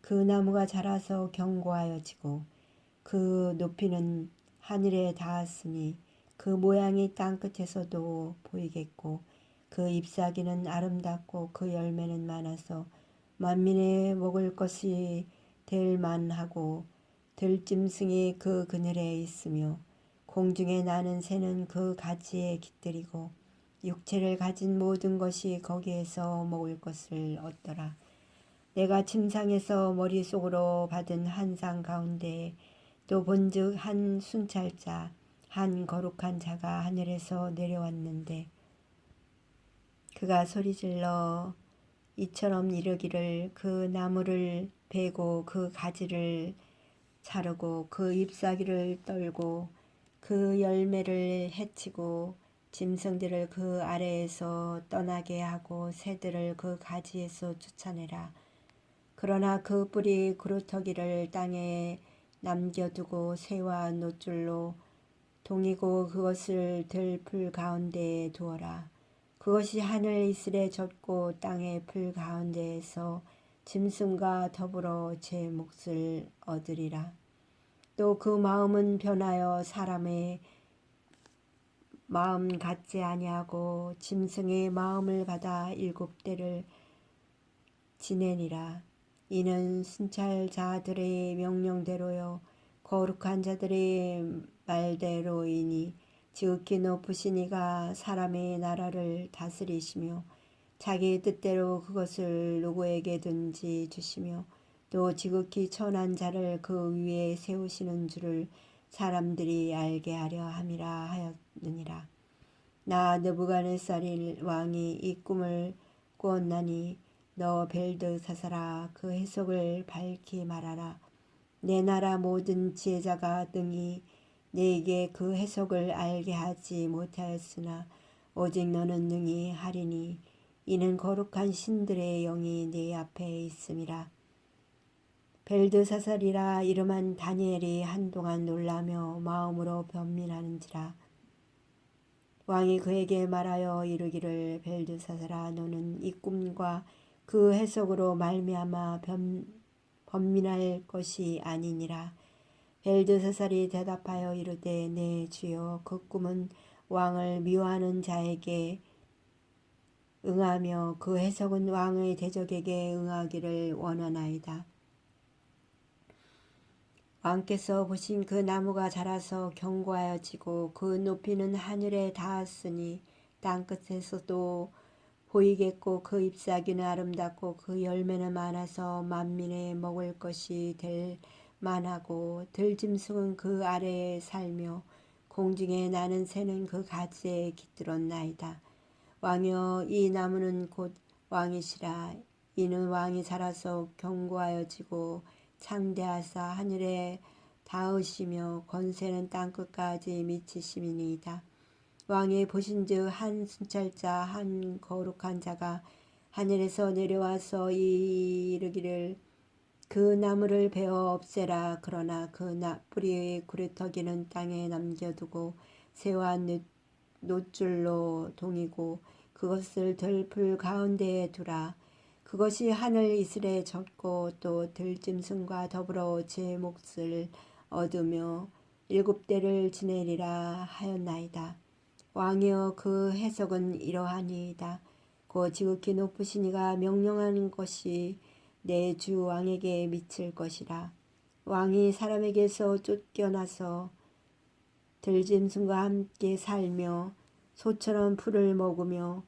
그 나무가 자라서 견고하여지고 그 높이는 하늘에 닿았으니 그 모양이 땅끝에서도 보이겠고 그 잎사귀는 아름답고 그 열매는 많아서 만민의 먹을 것이 될 만하고 들짐승이 그 그늘에 있으며 공중에 나는 새는 그 가지에 깃들이고 육체를 가진 모든 것이 거기에서 먹을 것을 얻더라. 내가 침상에서 머릿속으로 받은 환상 가운데 또 본즉 한 순찰자 한 거룩한 자가 하늘에서 내려왔는데 그가 소리질러 이처럼 이르기를 그 나무를 베고 그 가지를 자르고 그 잎사귀를 떨고 그 열매를 해치고 짐승들을 그 아래에서 떠나게 하고 새들을 그 가지에서 쫓아내라. 그러나 그 뿌리 그루터기를 땅에 남겨두고 새와 노줄로 동이고 그것을 들풀 가운데에 두어라. 그것이 하늘 이슬에 젖고 땅의 풀 가운데에서 짐승과 더불어 제 몫을 얻으리라. 또 그 마음은 변하여 사람의 마음 같지 아니하고 짐승의 마음을 받아 7대를 지내니라. 이는 순찰자들의 명령대로요 거룩한 자들의 말대로이니 지극히 높으신 이가 사람의 나라를 다스리시며 자기 뜻대로 그것을 누구에게든지 주시며 또 지극히 천한 자를 그 위에 세우시는 줄을 사람들이 알게 하려 함이라 하였느니라. 나 느부갓네살 왕이 이 꿈을 꾸었나니 너 벨드사살아 그 해석을 밝히 말하라. 내 나라 모든 지혜자가 능히 네게 그 해석을 알게 하지 못하였으나 오직 너는 능히 하리니 이는 거룩한 신들의 영이 네 앞에 있음이라. 벨드사살이라 이름한 다니엘이 한동안 놀라며 마음으로 변민하는지라. 왕이 그에게 말하여 이르기를 벨드사살아 너는 이 꿈과 그 해석으로 말미암아 번민할 것이 아니니라. 벨드사살이 대답하여 이르되 네 주여 그 꿈은 왕을 미워하는 자에게 응하며 그 해석은 왕의 대적에게 응하기를 원하나이다. 왕께서 보신 그 나무가 자라서 견고하여지고 그 높이는 하늘에 닿았으니 땅끝에서도 보이겠고 그 잎사귀는 아름답고 그 열매는 많아서 만민의 먹을 것이 될 만하고 들짐승은 그 아래에 살며 공중에 나는 새는 그 가지에 깃들었나이다. 왕이여 이 나무는 곧 왕이시라. 이는 왕이 자라서 견고하여지고 창대하사 하늘에 닿으시며 권세는 땅끝까지 미치심이니이다. 왕이 보신즉 한 순찰자 한 거룩한 자가 하늘에서 내려와서 이르기를 그 나무를 베어 없애라. 그러나 그 뿌리의 구레터기는 땅에 남겨두고 새와 노줄로 동이고 그것을 들풀 가운데에 두라. 그것이 하늘 이슬에 젖고 또 들짐승과 더불어 제 몫을 얻으며 7대를 지내리라 하였나이다. 왕이여 그 해석은 이러하니이다. 곧 지극히 높으신 이가 명령하는 것이 내 주 왕에게 미칠 것이라. 왕이 사람에게서 쫓겨나서 들짐승과 함께 살며 소처럼 풀을 먹으며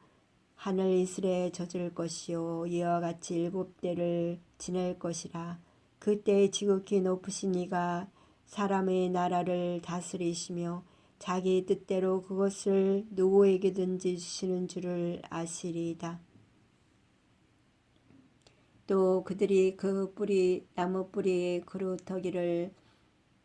하늘 이슬에 젖을 것이요 이와 같이 7대를 지낼 것이라. 그때 지극히 높으신 이가 사람의 나라를 다스리시며 자기 뜻대로 그것을 누구에게든지 주시는 줄을 아시리이다. 또 그들이 그 나무 뿌리의 그루터기를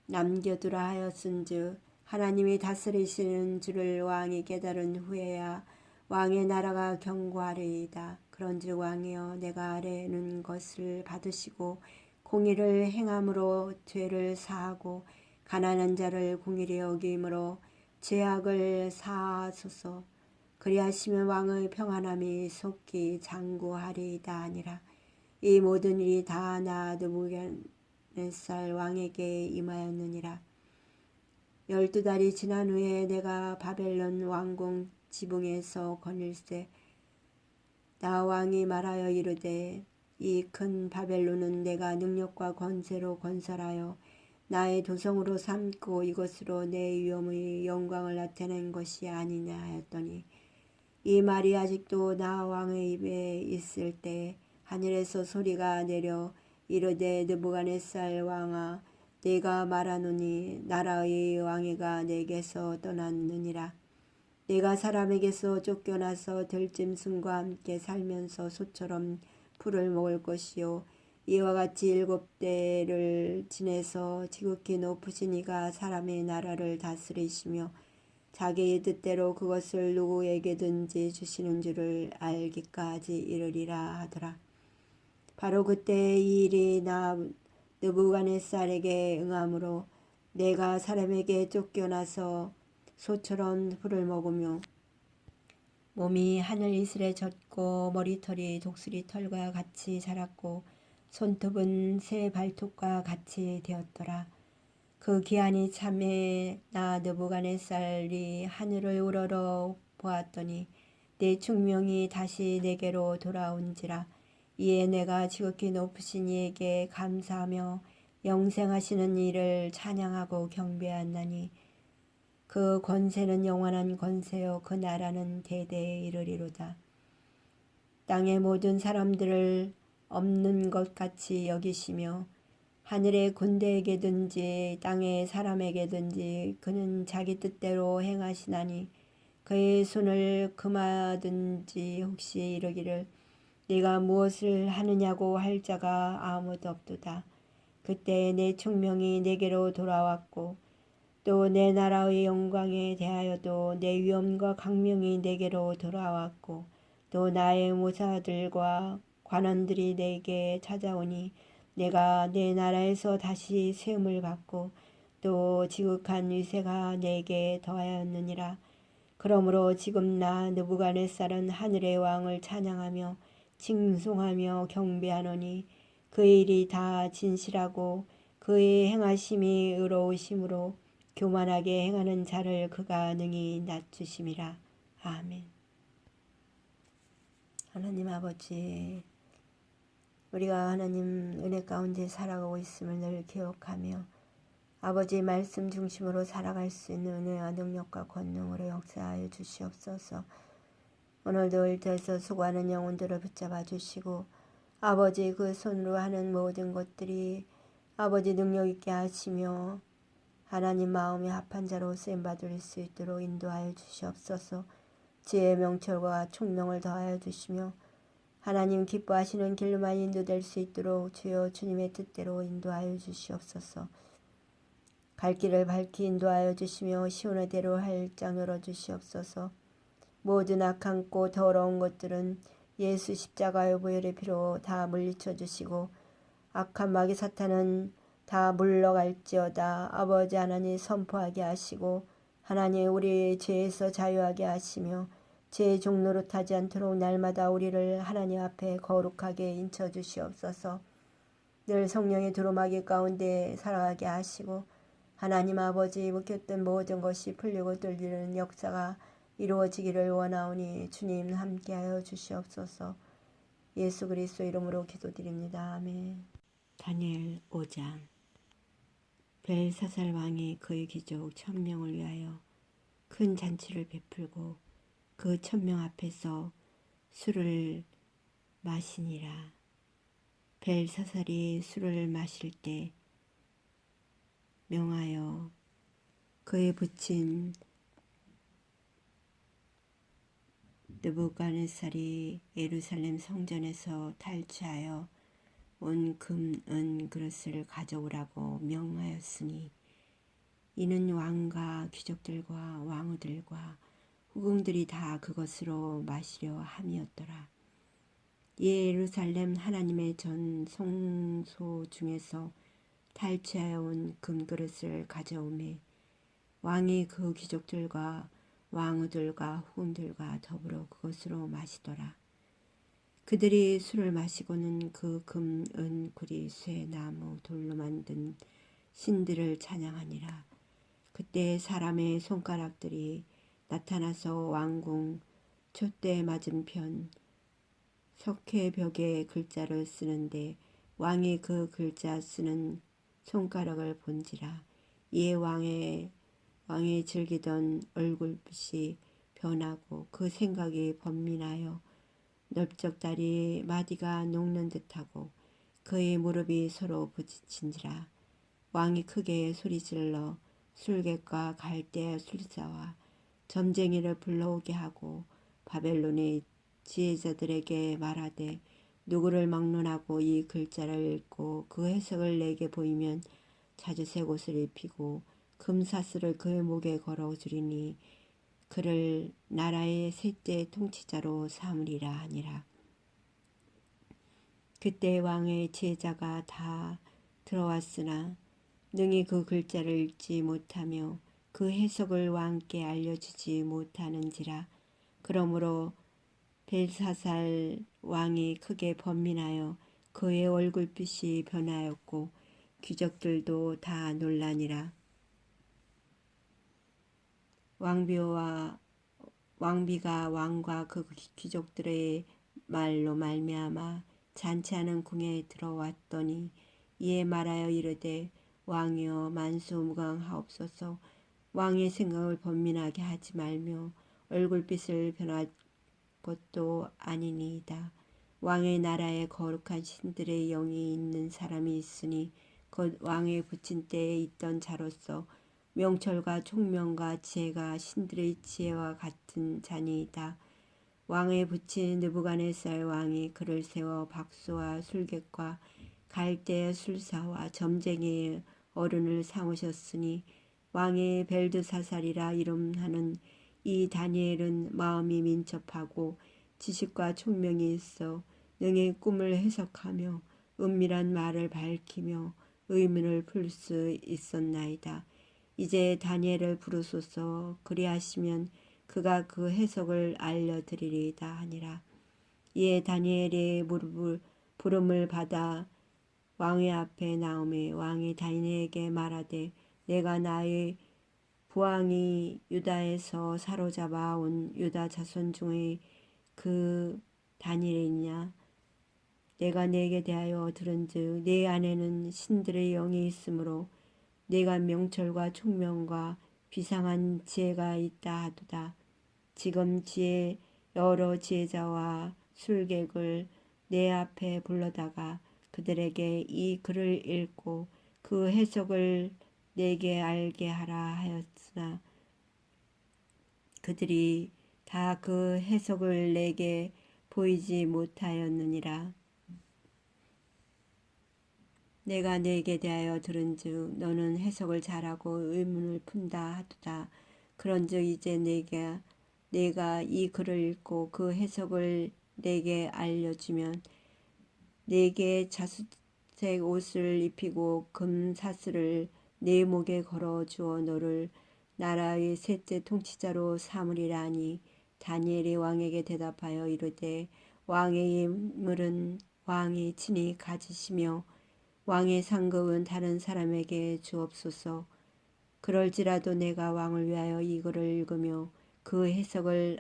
남겨두라 하였은즉 하나님이 다스리시는 줄을 왕이 깨달은 후에야 왕의 나라가 견고하리이다. 그런즉 왕이여 내가 아뢰는 것을 받으시고 공의를 행함으로 죄를 사하고 가난한 자를 공의히 여김으로 죄악을 사하소서. 그리하시면 왕의 평안함이 속히 장구하리이다 하니라. 이 모든 일이 다 느부갓네살 왕에게 임하였느니라. 12달이 지난 후에 내가 바벨론 왕궁 지붕에서 거닐세 나 왕이 말하여 이르되 이 큰 바벨론은 내가 능력과 권세로 건설하여 나의 도성으로 삼고 이것으로 내 위엄의 영광을 나타낸 것이 아니냐 하였더니 이 말이 아직도 나 왕의 입에 있을 때 하늘에서 소리가 내려 이르되 느부갓네살 왕아 내가 말하노니 나라의 왕위가 내게서 떠났느니라. 내가 사람에게서 쫓겨나서 들짐승과 함께 살면서 소처럼 풀을 먹을 것이요 이와 같이 7대를 지내서 지극히 높으신 이가 사람의 나라를 다스리시며 자기의 뜻대로 그것을 누구에게든지 주시는 줄을 알기까지 이르리라 하더라. 바로 그때 이 일이 느부갓네살에게 응함으로 내가 사람에게 쫓겨나서 소처럼 풀을 먹으며 몸이 하늘 이슬에 젖고 머리털이 독수리 털과 같이 자랐고 손톱은 새 발톱과 같이 되었더라. 그 기한이 참에 나 느부갓네살이 하늘을 우러러 보았더니 내 충명이 다시 내게로 돌아온지라. 이에 내가 지극히 높으신 이에게 감사하며 영생하시는 이를 찬양하고 경배하나니 그 권세는 영원한 권세요 그 나라는 대대에 이르리로다. 땅의 모든 사람들을 없는 것 같이 여기시며 하늘의 군대에게든지 땅의 사람에게든지 그는 자기 뜻대로 행하시나니 그의 손을 금하든지 혹시 이르기를 네가 무엇을 하느냐고 할 자가 아무도 없도다. 그때 내 총명이 내게로 돌아왔고 또 내 나라의 영광에 대하여도 내 위엄과 강명이 내게로 돌아왔고 또 나의 모사들과 관원들이 내게 찾아오니 내가 내 나라에서 다시 세움을 받고 또 지극한 위세가 내게 더하였느니라. 그러므로 지금 나 느부갓네살은 하늘의 왕을 찬양하며 칭송하며 경배하노니 그의 일이 다 진실하고 그의 행하심이 의로우심으로 교만하게 행하는 자를 그가 능히 낮추심이라. 아멘. 하나님 아버지, 우리가 하나님 은혜 가운데 살아가고 있음을 늘 기억하며 아버지의 말씀 중심으로 살아갈 수 있는 은혜와 능력과 권능으로 역사하여 주시옵소서. 오늘도 일터에서 수고하는 영혼들을 붙잡아 주시고 아버지 그 손으로 하는 모든 것들이 아버지 능력 있게 하시며 하나님 마음에 합한 자로 쓰임받을 수 있도록 인도하여 주시옵소서. 지혜의 명철과 총명을 더하여 주시며 하나님 기뻐하시는 길로만 인도될 수 있도록 주여 주님의 뜻대로 인도하여 주시옵소서. 갈 길을 밝히 인도하여 주시며 시온의 대로 활짝 열어주시옵소서. 모든 악함고 더러운 것들은 예수 십자가의 보혈의 피로 다 물리쳐 주시고 악한 마귀 사탄은 다 물러갈지어다. 아버지 하나님 선포하게 하시고 하나님 우리 죄에서 자유하게 하시며 죄의 종로로 타지 않도록 날마다 우리를 하나님 앞에 거룩하게 인쳐 주시옵소서. 늘 성령의 두루마기 가운데 살아가게 하시고 하나님 아버지 묶였던 모든 것이 풀리고 뚫리는 역사가 이루어지기를 원하오니 주님 함께하여 주시옵소서. 예수 그리스도 이름으로 기도드립니다. 아멘. 다니엘 5장. 벨사살 왕이 그의 귀족 1000명을 위하여 큰 잔치를 베풀고 그 1000명 앞에서 술을 마시니라. 벨사살이 술을 마실 때 명하여 그에 붙인 느부갓네살이 예루살렘 성전에서 탈취하여 온 금, 은 그릇을 가져오라고 명하였으니 이는 왕과 귀족들과 왕후들과 후궁들이 다 그것으로 마시려 함이었더라. 예루살렘 하나님의 전 성소 중에서 탈취하여 온 금그릇을 가져오매 왕이 그 귀족들과 왕후들과 후궁들과 더불어 그것으로 마시더라. 그들이 술을 마시고는 그 금, 은, 구리, 쇠, 나무, 돌로 만든 신들을 찬양하니라. 그때 사람의 손가락들이 나타나서 왕궁 촛대 맞은편 석회벽에 글자를 쓰는데 왕이 그 글자 쓰는 손가락을 본지라. 이에 왕이 즐기던 얼굴빛이 변하고 그 생각이 번민하여 넓적다리 마디가 녹는 듯하고 그의 무릎이 서로 부딪힌지라. 왕이 크게 소리질러 술객과 갈대 술사와 점쟁이를 불러오게 하고 바벨론의 지혜자들에게 말하되 누구를 막론하고 이 글자를 읽고 그 해석을 내게 보이면 자주색 옷을 입히고 금사슬을 그의 목에 걸어주리니 그를 나라의 셋째 통치자로 삼으리라 하니라. 그때 왕의 제자가 다 들어왔으나 능히 그 글자를 읽지 못하며 그 해석을 왕께 알려주지 못하는지라. 그러므로 벨사살 왕이 크게 번민하여 그의 얼굴빛이 변하였고 귀족들도 다 놀라니라. 왕비가 왕과 그 귀족들의 말로 말미암아 잔치하는 궁에 들어왔더니 이에 말하여 이르되 왕이여 만수무강하옵소서. 왕의 생각을 번민하게 하지 말며 얼굴빛을 변할 것도 아니니이다. 왕의 나라에 거룩한 신들의 영이 있는 사람이 있으니 곧 왕의 부친 때에 있던 자로서 명철과 총명과 지혜가 신들의 지혜와 같은 자니이다. 왕의 부친 느부갓네살 왕이 그를 세워 박수와 술객과 갈대 술사와 점쟁이의 어른을 삼으셨으니 왕이 벨드사살이라 이름하는 이 다니엘은 마음이 민첩하고 지식과 총명이 있어 능히 꿈을 해석하며 은밀한 말을 밝히며 의문을 풀 수 있었나이다. 이제 다니엘을 부르소서. 그리하시면 그가 그 해석을 알려드리리이다 하니라. 이에 다니엘이 부름을 받아 왕의 앞에 나오매 왕이 다니엘에게 말하되 내가 나의 부왕이 유다에서 사로잡아 온 유다 자손 중의 그 다니엘이냐. 내가 네게 대하여 들은즉 네 안에는 신들의 영이 있으므로 네가 명철과 총명과 비상한 지혜가 있다 하도다. 지금 여러 지혜자와 술객을 내 앞에 불러다가 그들에게 이 글을 읽고 그 해석을 내게 알게 하라 하였으나 그들이 다 그 해석을 내게 보이지 못하였느니라. 내가 네게 대하여 들은즉 너는 해석을 잘하고 의문을 푼다 하도다. 그런즉 이제 내가 이 글을 읽고 그 해석을 내게 알려주면 내게 자수색 옷을 입히고 금사슬을 내 목에 걸어 주어 너를 나라의 셋째 통치자로 삼으리라 하니 다니엘이 왕에게 대답하여 이르되 왕의 인물은 왕이 친히 가지시며 왕의 상급은 다른 사람에게 주옵소서. 그럴지라도 내가 왕을 위하여 이 글을 읽으며 그 해석을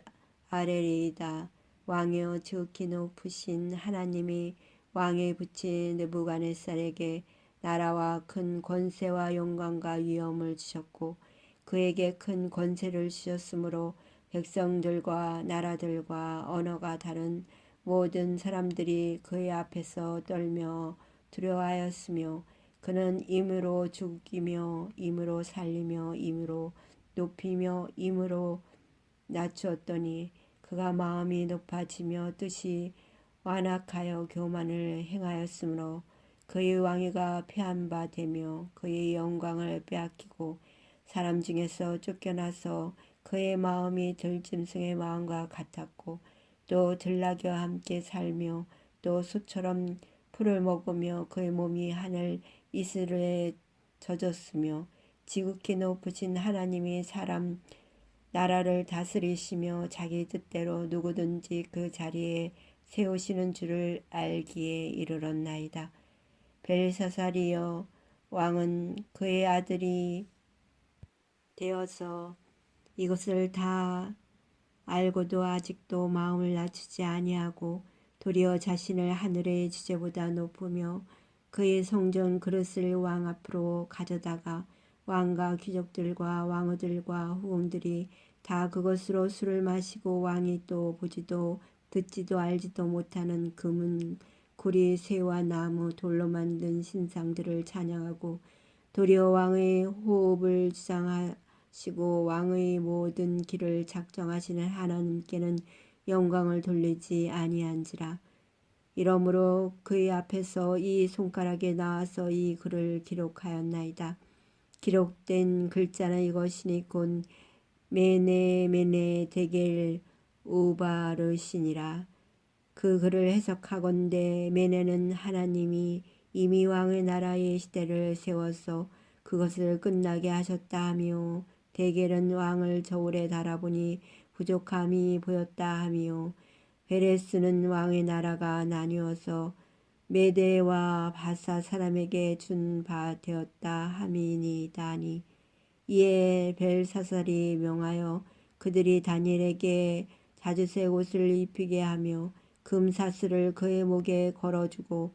아뢰리이다. 왕이여 지극히 높으신 하나님이 왕의 부친 느부갓네살에게 나라와 큰 권세와 영광과 위엄을 주셨고 그에게 큰 권세를 주셨으므로 백성들과 나라들과 언어가 다른 모든 사람들이 그의 앞에서 떨며 두려워하였으며 그는 임으로 죽이며 임으로 살리며 임으로 높이며 임으로 낮추었더니 그가 마음이 높아지며 뜻이 완악하여 교만을 행하였으므로 그의 왕위가 폐한 바 되며 그의 영광을 빼앗기고 사람 중에서 쫓겨나서 그의 마음이 들짐승의 마음과 같았고 또 들나귀와 함께 살며 또 소처럼 풀을 먹으며 그의 몸이 하늘 이슬에 젖었으며 지극히 높으신 하나님이 사람 나라를 다스리시며 자기 뜻대로 누구든지 그 자리에 세우시는 줄을 알기에 이르렀나이다. 벨사살이여, 왕은 그의 아들이 되어서 이것을 다 알고도 아직도 마음을 낮추지 아니하고 도리어 자신을 하늘의 지제보다 높으며 그의 성전 그릇을 왕 앞으로 가져다가 왕과 귀족들과 왕후들과 후궁들이 다 그것으로 술을 마시고 왕이 또 보지도 듣지도 알지도 못하는 금은 구리 새와 나무 돌로 만든 신상들을 찬양하고 도리어 왕의 호흡을 주장하시고 왕의 모든 길을 작정하시는 하나님께는 영광을 돌리지 아니한지라. 이러므로 그의 앞에서 이 손가락에 나와서 이 글을 기록하였나이다. 기록된 글자는 이것이니 곧 메네 데겔 우바르시니라. 그 글을 해석하건대 메네는 하나님이 이미 왕의 나라의 시대를 세워서 그것을 끝나게 하셨다 하며 데겔은 왕을 저울에 달아보니 부족함이 보였다 하며 베레스는 왕의 나라가 나뉘어서 메대와 바사 사람에게 준 바 되었다 함이니다니. 이에 벨사살이 명하여 그들이 다니엘에게 자주색 옷을 입히게 하며 금사슬을 그의 목에 걸어주고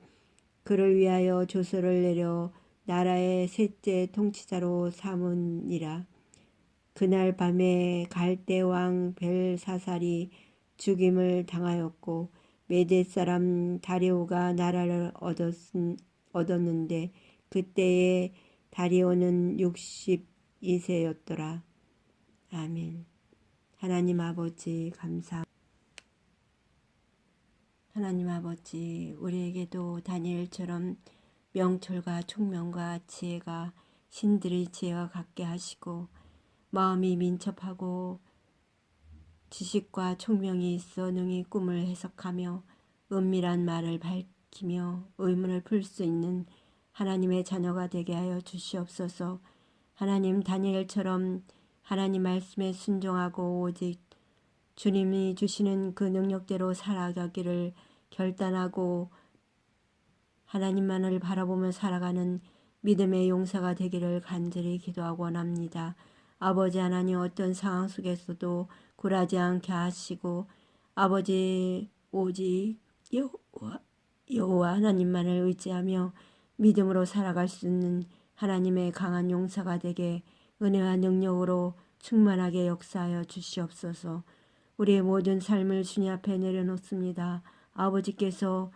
그를 위하여 조서를 내려 나라의 셋째 통치자로 삼으니라. 그날 밤에 갈대 왕 벨사살이 죽임을 당하였고 메대 사람 다리오가 나라를 얻었는데 그때에 다리오는 62세였더라. 아멘. 하나님 아버지 감사합니다. 하나님 아버지, 우리에게도 다니엘처럼 명철과 총명과 지혜가 신들의 지혜와 같게 하시고 마음이 민첩하고 지식과 총명이 있어 능히 꿈을 해석하며 은밀한 말을 밝히며 의문을 풀 수 있는 하나님의 자녀가 되게 하여 주시옵소서. 하나님, 다니엘처럼 하나님 말씀에 순종하고 오직 주님이 주시는 그 능력대로 살아가기를 결단하고 하나님만을 바라보며 살아가는 믿음의 용사가 되기를 간절히 기도하고 원합니다. 아버지 하나님, 어떤 상황 속에서도 굴하지 않게 하시고 아버지 오직 여호와 하나님만을 의지하며 믿음으로 살아갈 수 있는 하나님의 강한 용사가 되게 은혜와 능력으로 충만하게 역사하여 주시옵소서. 우리의 모든 삶을 주님 앞에 내려놓습니다. 아버지께서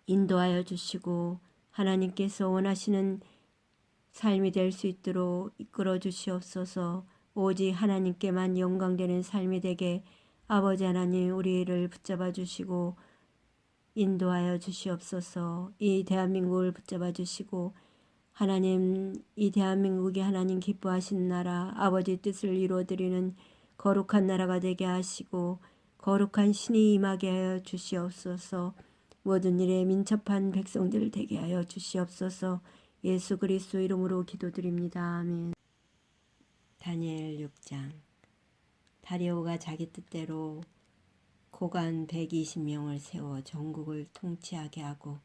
인도하여 주시고 하나님께서 원하시는 삶이 될 수 있도록 이끌어 주시옵소서. 오직 하나님께만 영광되는 삶이 되게 아버지 하나님 우리를 붙잡아 주시고 인도하여 주시옵소서. 이 대한민국을 붙잡아 주시고 하나님, 이 대한민국이 하나님 기뻐하시는 나라, 아버지 뜻을 이루어드리는 거룩한 나라가 되게 하시고 거룩한 신이 임하게 하여 주시옵소서. 모든 일에 민첩한 백성들 되게 하여 주시옵소서. 예수 그리스도 이름으로 기도드립니다. 아멘. 다니엘 6장. 다리오가 자기 뜻대로 고관 120명을 세워 전국을 통치하게 하고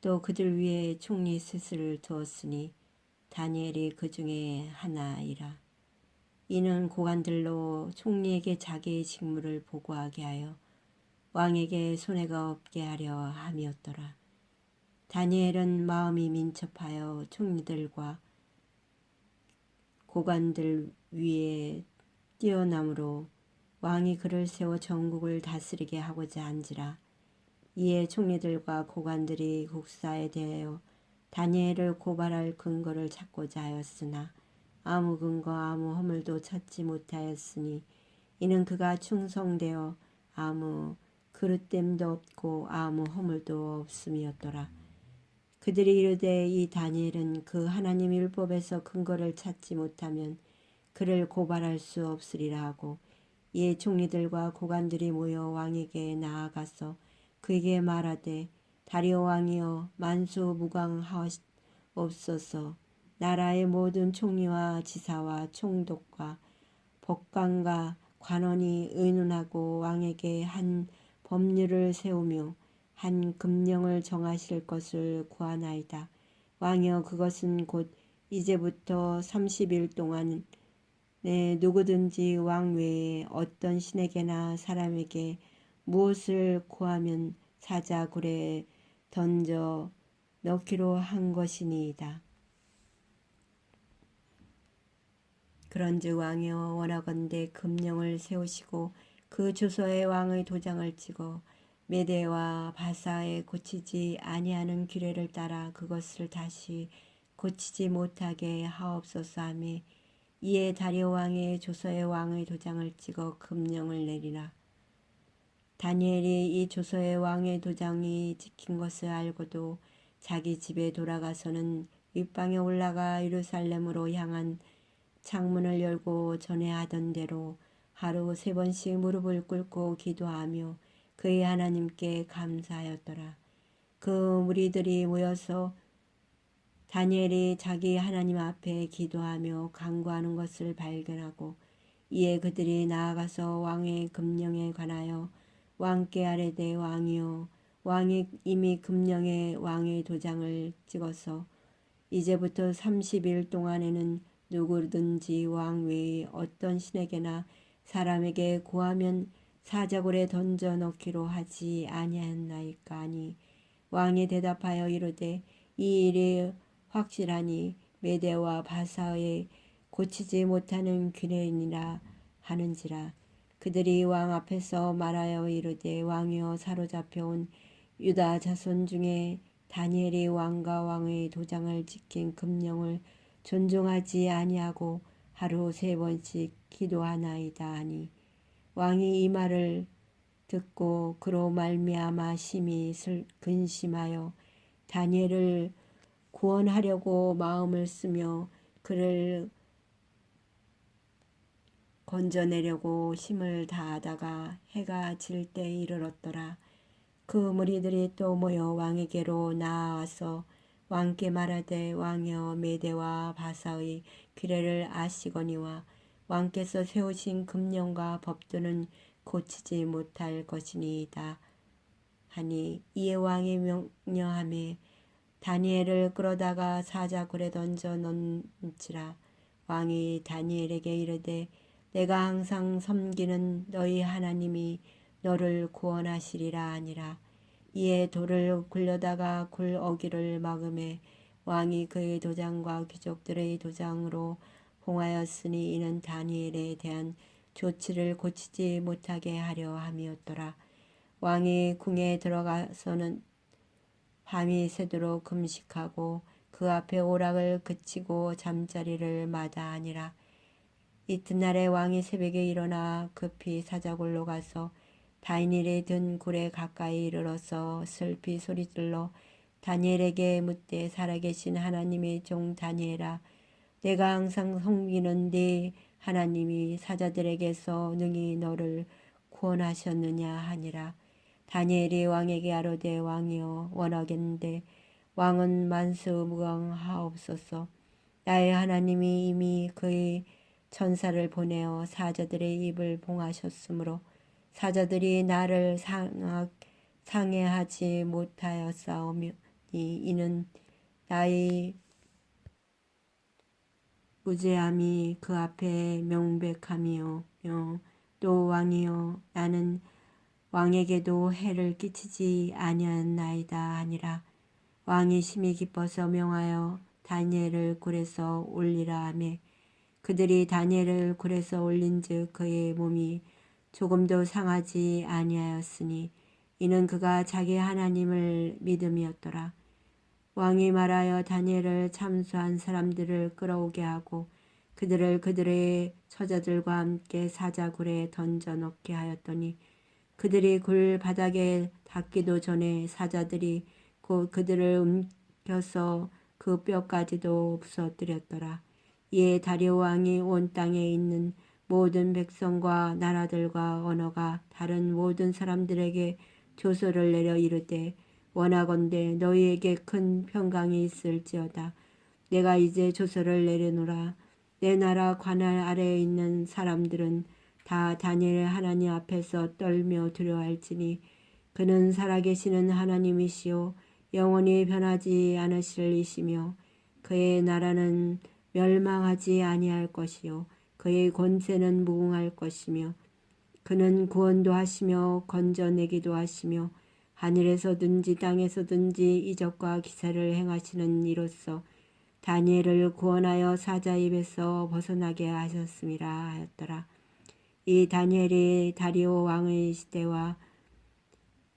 또 그들 위에 총리 스스를 두었으니 다니엘이 그 중에 하나이라. 이는 고관들로 총리에게 자기의 직무를 보고하게 하여 왕에게 손해가 없게 하려 함이었더라. 다니엘은 마음이 민첩하여 총리들과 고관들 위에 뛰어남으로 왕이 그를 세워 전국을 다스리게 하고자 한지라. 이에 총리들과 고관들이 국사에 대하여 다니엘을 고발할 근거를 찾고자 하였으나 아무 근거 아무 허물도 찾지 못하였으니 이는 그가 충성되어 아무 그릇됨도 없고 아무 허물도 없음이었더라. 그들이 이르되 이 다니엘은 그 하나님 율법에서 근거를 찾지 못하면 그를 고발할 수 없으리라 하고, 이에 총리들과 고관들이 모여 왕에게 나아가서 그에게 말하되, 다리오 왕이여, 만수무강하옵소서. 나라의 모든 총리와 지사와 총독과 법관과 관원이 의논하고 왕에게 한 법률을 세우며 한 금령을 정하실 것을 구하나이다. 왕이여, 그것은 곧 이제부터 30일 동안 누구든지 왕 외에 어떤 신에게나 사람에게 무엇을 구하면 사자굴에 던져 넣기로 한 것이니이다. 그런즉 왕이여, 원하건대 금령을 세우시고 그 주소에 왕의 도장을 찍어 메대와 바사에 고치지 아니하는 규례를 따라 그것을 다시 고치지 못하게 하옵소서 하며, 이에 다리오 왕의 조서에 왕의 도장을 찍어 금령을 내리라. 다니엘이 이 조서에 왕의 도장이 찍힌 것을 알고도 자기 집에 돌아가서는 윗방에 올라가 예루살렘으로 향한 창문을 열고 전에 하던 대로 하루 3번씩 무릎을 꿇고 기도하며 그의 하나님께 감사하였더라. 그 무리들이 모여서 다니엘이 자기 하나님 앞에 기도하며 간구하는 것을 발견하고, 이에 그들이 나아가서 왕의 금령에 관하여 왕께 아뢰되, 왕이여, 왕이 이미 금령에 왕의 도장을 찍어서 이제부터 30일 동안에는 누구든지 왕 외에 어떤 신에게나 사람에게 구하면 사자굴에 던져 넣기로 하지 아니하였나이까 하니, 왕이 대답하여 이르되, 이 일이 확실하니 메대와 바사에 고치지 못하는 규례이니라 하는지라. 그들이 왕 앞에서 말하여 이르되, 왕이여, 사로잡혀온 유다 자손 중에 다니엘이 왕과 왕의 도장을 지킨 금령을 존중하지 아니하고 하루 3번씩 기도하나이다 하니, 왕이 이 말을 듣고 그로 말미암아 심히 근심하여 다니엘을 구원하려고 마음을 쓰며 그를 건져내려고 힘을 다하다가 해가 질 때 이르렀더라. 그 무리들이 또 모여 왕에게로 나아와서 왕께 말하되, 왕이여, 메대와 바사의 규례를 아시거니와 왕께서 세우신 금령과 법도는 고치지 못할 것이니이다 하니, 이에 왕이 명령하매 다니엘을 끌어다가 사자굴에 던져 넣은지라. 왕이 다니엘에게 이르되, 내가 항상 섬기는 너희 하나님이 너를 구원하시리라 하니라. 이에 돌을 굴려다가 굴 어귀를 막음에 왕이 그의 도장과 귀족들의 도장으로 봉하였으니, 이는 다니엘에 대한 조치를 고치지 못하게 하려 함이었더라. 왕이 궁에 들어가서는 밤이 새도록 금식하고 그 앞에 오락을 그치고 잠자리를 마다하니라. 이튿날에 왕이 새벽에 일어나 급히 사자굴로 가서 다니엘이 든 굴에 가까이 이르러서 슬피 소리질러 다니엘에게 묻되, 살아계신 하나님의 종 다니엘아, 내가 항상 섬기는 네 하나님이 사자들에게서 능히 너를 구원하셨느냐 하니라. 다니엘이 왕에게 아뢰되, 왕이여, 원하건대 왕은 만수무강하옵소서. 나의 하나님이 이미 그의 천사를 보내어 사자들의 입을 봉하셨으므로 사자들이 나를 상해하지 못하였사오니, 이는 나의 무죄함이 그 앞에 명백함이요, 또 왕이여, 나는 왕에게도 해를 끼치지 아니하였나이다 하니라. 왕이 심히 기뻐서 명하여 다니엘을 굴에서 올리라 하매, 그들이 다니엘을 굴에서 올린즉 그의 몸이 조금도 상하지 아니하였으니, 이는 그가 자기 하나님을 믿음이었더라. 왕이 말하여 다니엘을 참수한 사람들을 끌어오게 하고 그들을 그들의 처자들과 함께 사자굴에 던져 넣게 하였더니, 그들이 굴 바닥에 닿기도 전에 사자들이 곧 그들을 벗겨서 그 뼈까지도 부서뜨렸더라. 이에 다리오 왕이 온 땅에 있는 모든 백성과 나라들과 언어가 다른 모든 사람들에게 조서를 내려 이르되 원하건대 너희에게 큰 평강이 있을지어다. 내가 이제 조서를 내려노라. 내 나라 관할 아래에 있는 사람들은 다 다니엘 하나님 앞에서 떨며 두려워할지니 그는 살아계시는 하나님이시요 영원히 변하지 않으실 이시며 그의 나라는 멸망하지 아니할 것이요 그의 권세는 무궁할 것이며 그는 구원도 하시며 건져내기도 하시며 하늘에서든지 땅에서든지 이적과 기사를 행하시는 이로써 다니엘을 구원하여 사자 입에서 벗어나게 하셨음이라 하였더라. 이 다니엘이 다리오 왕의 시대와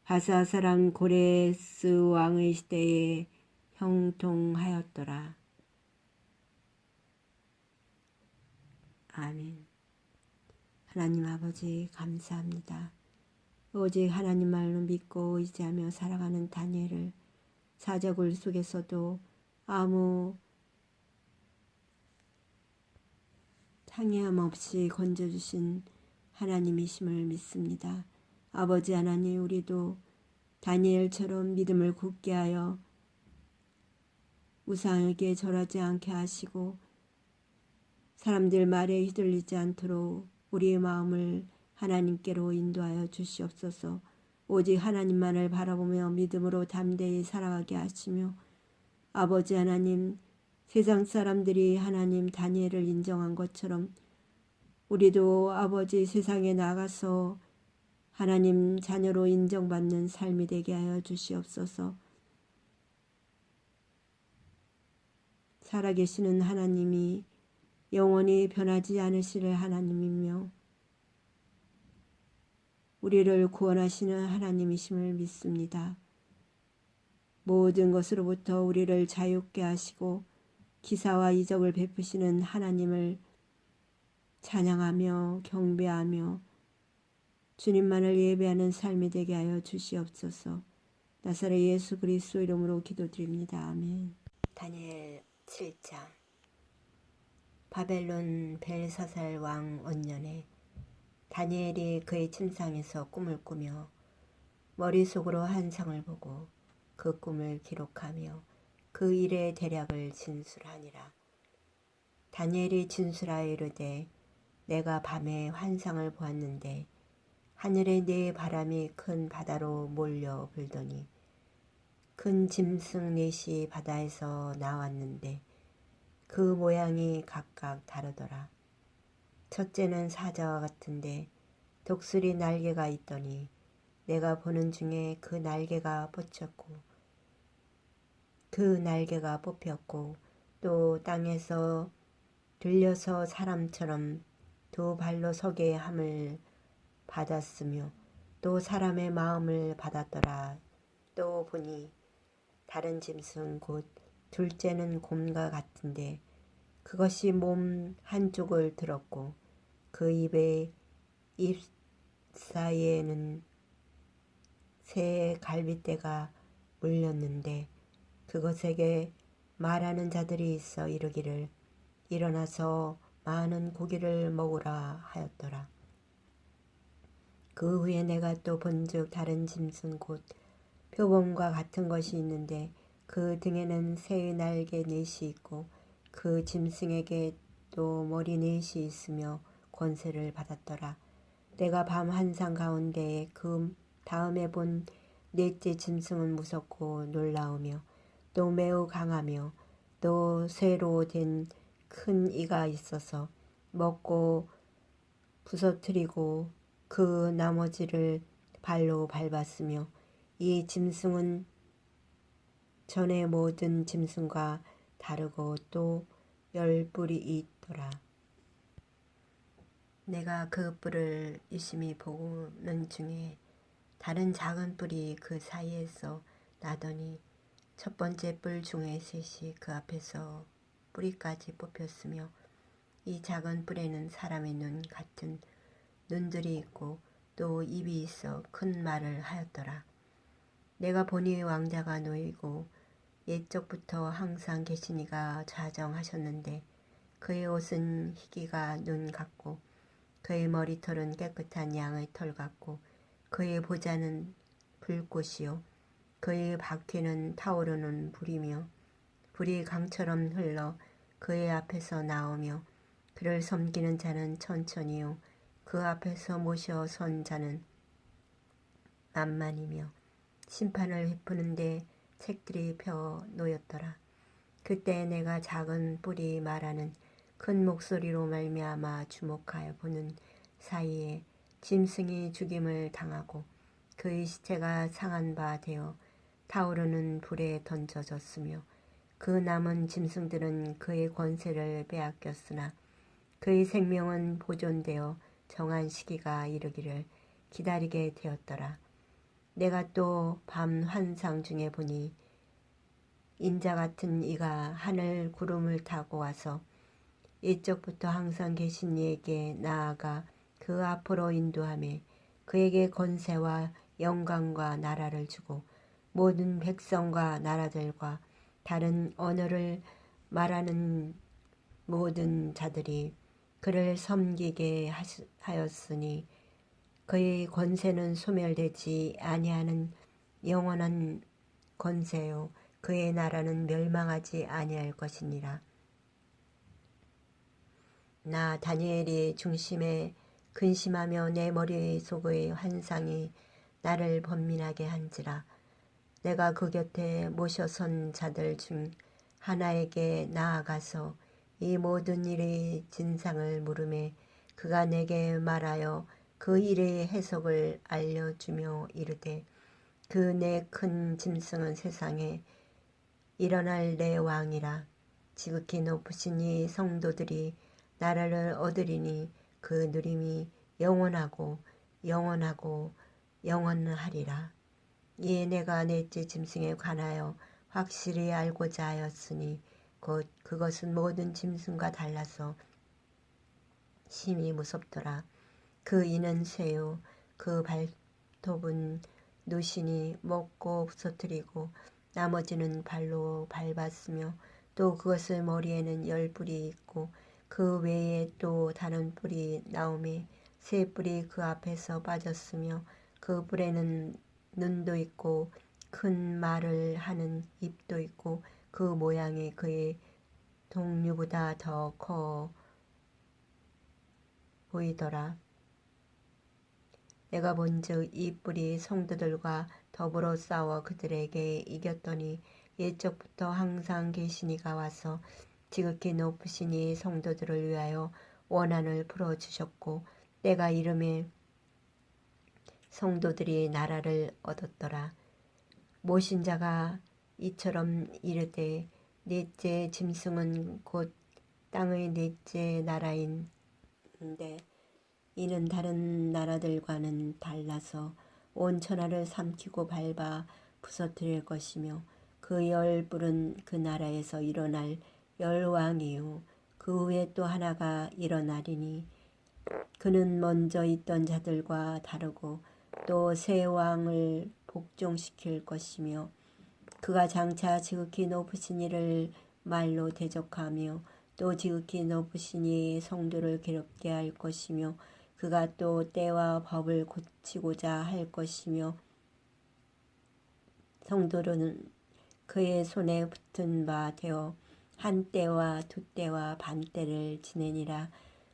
바사 사람 고레스 왕의 시대에 형통하였더라. 아멘. 하나님 아버지 감사합니다. 오직 하나님 말로 믿고 의지하며 살아가는 다니엘을 사자굴 속에서도 아무 상해함 없이 건져주신 하나님이심을 믿습니다. 아버지 하나님, 우리도 다니엘처럼 믿음을 굳게 하여 우상에게 절하지 않게 하시고 사람들 말에 휘둘리지 않도록 우리의 마음을 하나님께로 인도하여 주시옵소서. 오직 하나님만을 바라보며 믿음으로 담대히 살아가게 하시며 아버지 하나님, 세상 사람들이 하나님 다니엘을 인정한 것처럼 우리도 아버지 세상에 나가서 하나님 자녀로 인정받는 삶이 되게 하여 주시옵소서. 살아계시는 하나님이 영원히 변하지 않으실 하나님이며 우리를 구원하시는 하나님이심을 믿습니다. 모든 것으로부터 우리를 자유케 하시고 기사와 이적을 베푸시는 하나님을 찬양하며 경배하며 주님만을 예배하는 삶이 되게 하여 주시옵소서. 나사렛 예수 그리스도 이름으로 기도드립니다. 아멘. 다니엘 7장. 바벨론 벨사살 왕 원년에 다니엘이 그의 침상에서 꿈을 꾸며 머릿속으로 환상을 보고 그 꿈을 기록하며 그 일의 대략을 진술하니라. 다니엘이 진술하여 이르되 내가 밤에 환상을 보았는데 하늘에 네 바람이 큰 바다로 몰려 불더니 큰 짐승 넷이 바다에서 나왔는데 그 모양이 각각 다르더라. 첫째는 사자와 같은데 독수리 날개가 있더니 내가 보는 중에 그 날개가 뽑혔고 또 땅에서 들려서 사람처럼 두 발로 서게 함을 받았으며 또 사람의 마음을 받았더라. 또 보니 다른 짐승 곧 둘째는 곰과 같은데 그것이 몸 한쪽을 들었고 그 입 사이에는 새 갈빗대가 물렸는데 그것에게 말하는 자들이 있어 이르기를 일어나서 많은 고기를 먹으라 하였더라. 그 후에 내가 또 본즉 다른 짐승 곧 표범과 같은 것이 있는데 그 등에는 새의 날개 넷이 있고 그 짐승에게 또 머리 넷이 있으며 권세를 받았더라. 내가 밤 환상 가운데에 그 다음에 본 넷째 짐승은 무섭고 놀라우며 또 매우 강하며 또 쇠로 된 큰 이가 있어서 먹고 부서뜨리고 그 나머지를 발로 밟았으며 이 짐승은 전의 모든 짐승과 다르고 또 10뿔이 있더라. 내가 그 뿔을 유심히 보는 중에 다른 작은 뿔이 그 사이에서 나더니 첫 번째 뿔 중에 셋이 그 앞에서 뿌리까지 뽑혔으며 이 작은 뿔에는 사람의 눈 같은 눈들이 있고 또 입이 있어 큰 말을 하였더라. 내가 보니 왕자가 놓이고 옛적부터 항상 계시니가 좌정하셨는데 그의 옷은 희기가 눈 같고 그의 머리털은 깨끗한 양의 털 같고 그의 보좌는 불꽃이요 그의 바퀴는 타오르는 불이며 불이 강처럼 흘러 그의 앞에서 나오며 그를 섬기는 자는 천천히요 그 앞에서 모셔 선 자는 만만이며 심판을 베푸는데 책들이 펴 놓였더라. 그때 내가 작은 뿔이 말하는 큰 목소리로 말미암아 주목하여 보는 사이에 짐승이 죽임을 당하고 그의 시체가 상한 바 되어 타오르는 불에 던져졌으며 그 남은 짐승들은 그의 권세를 빼앗겼으나 그의 생명은 보존되어 정한 시기가 이르기를 기다리게 되었더라. 내가 또 밤 환상 중에 보니 인자 같은 이가 하늘 구름을 타고 와서 이쪽부터 항상 계신 이에게 나아가 그 앞으로 인도하며 그에게 권세와 영광과 나라를 주고 모든 백성과 나라들과 다른 언어를 말하는 모든 자들이 그를 섬기게 하였으니 그의 권세는 소멸되지 아니하는 영원한 권세요 그의 나라는 멸망하지 아니할 것이니라. 나 다니엘이 중심에 근심하며 내 머릿속의 환상이 나를 번민하게 한지라. 내가 그 곁에 모셔선 자들 중 하나에게 나아가서 이 모든 일의 진상을 물으매 그가 내게 말하여 그 일의 해석을 알려주며 이르되 그 내 큰 짐승은 세상에 일어날 내 왕이라. 지극히 높으신 이 성도들이 나라를 얻으리니 그 누림이 영원하고 영원하고 영원하리라. 이에 내가 넷째 짐승에 관하여 확실히 알고자 하였으니 곧 그것은 모든 짐승과 달라서 심히 무섭더라. 그 이는 쇠요 그 발톱은 노신이 먹고 부서뜨리고 나머지는 발로 밟았으며 또 그것의 머리에는 10뿔이 있고 그 외에 또 다른 뿔이 나오매 세 뿔이 그 앞에서 빠졌으며 그 뿔에는 눈도 있고 큰 말을 하는 입도 있고 그 모양이 그의 동류보다 더 커 보이더라. 내가 본즉 이 뿔이 성도들과 더불어 싸워 그들에게 이겼더니 옛적부터 항상 계시니가 와서 지극히 높으신 이 성도들을 위하여 원한을 풀어주셨고 때가 이름에 성도들이 나라를 얻었더라. 모신 자가 이처럼 이르되 넷째 짐승은 곧 땅의 넷째 나라인데 이는 다른 나라들과는 달라서 온 천하를 삼키고 밟아 부서뜨릴 것이며 그 10뿔은 그 나라에서 일어날 10왕이요 그 후에 또 하나가 일어나리니 그는 먼저 있던 자들과 다르고 또 새 왕을 복종시킬 것이며 그가 장차 지극히 높으신 이를 말로 대적하며 또 지극히 높으신 이의 성도를 괴롭게 할 것이며 그가 또 때와 법을 고치고자 할 것이며 성도는 그의 손에 붙은 바 되어 한 때와 두 때와 반 때를 지내니라.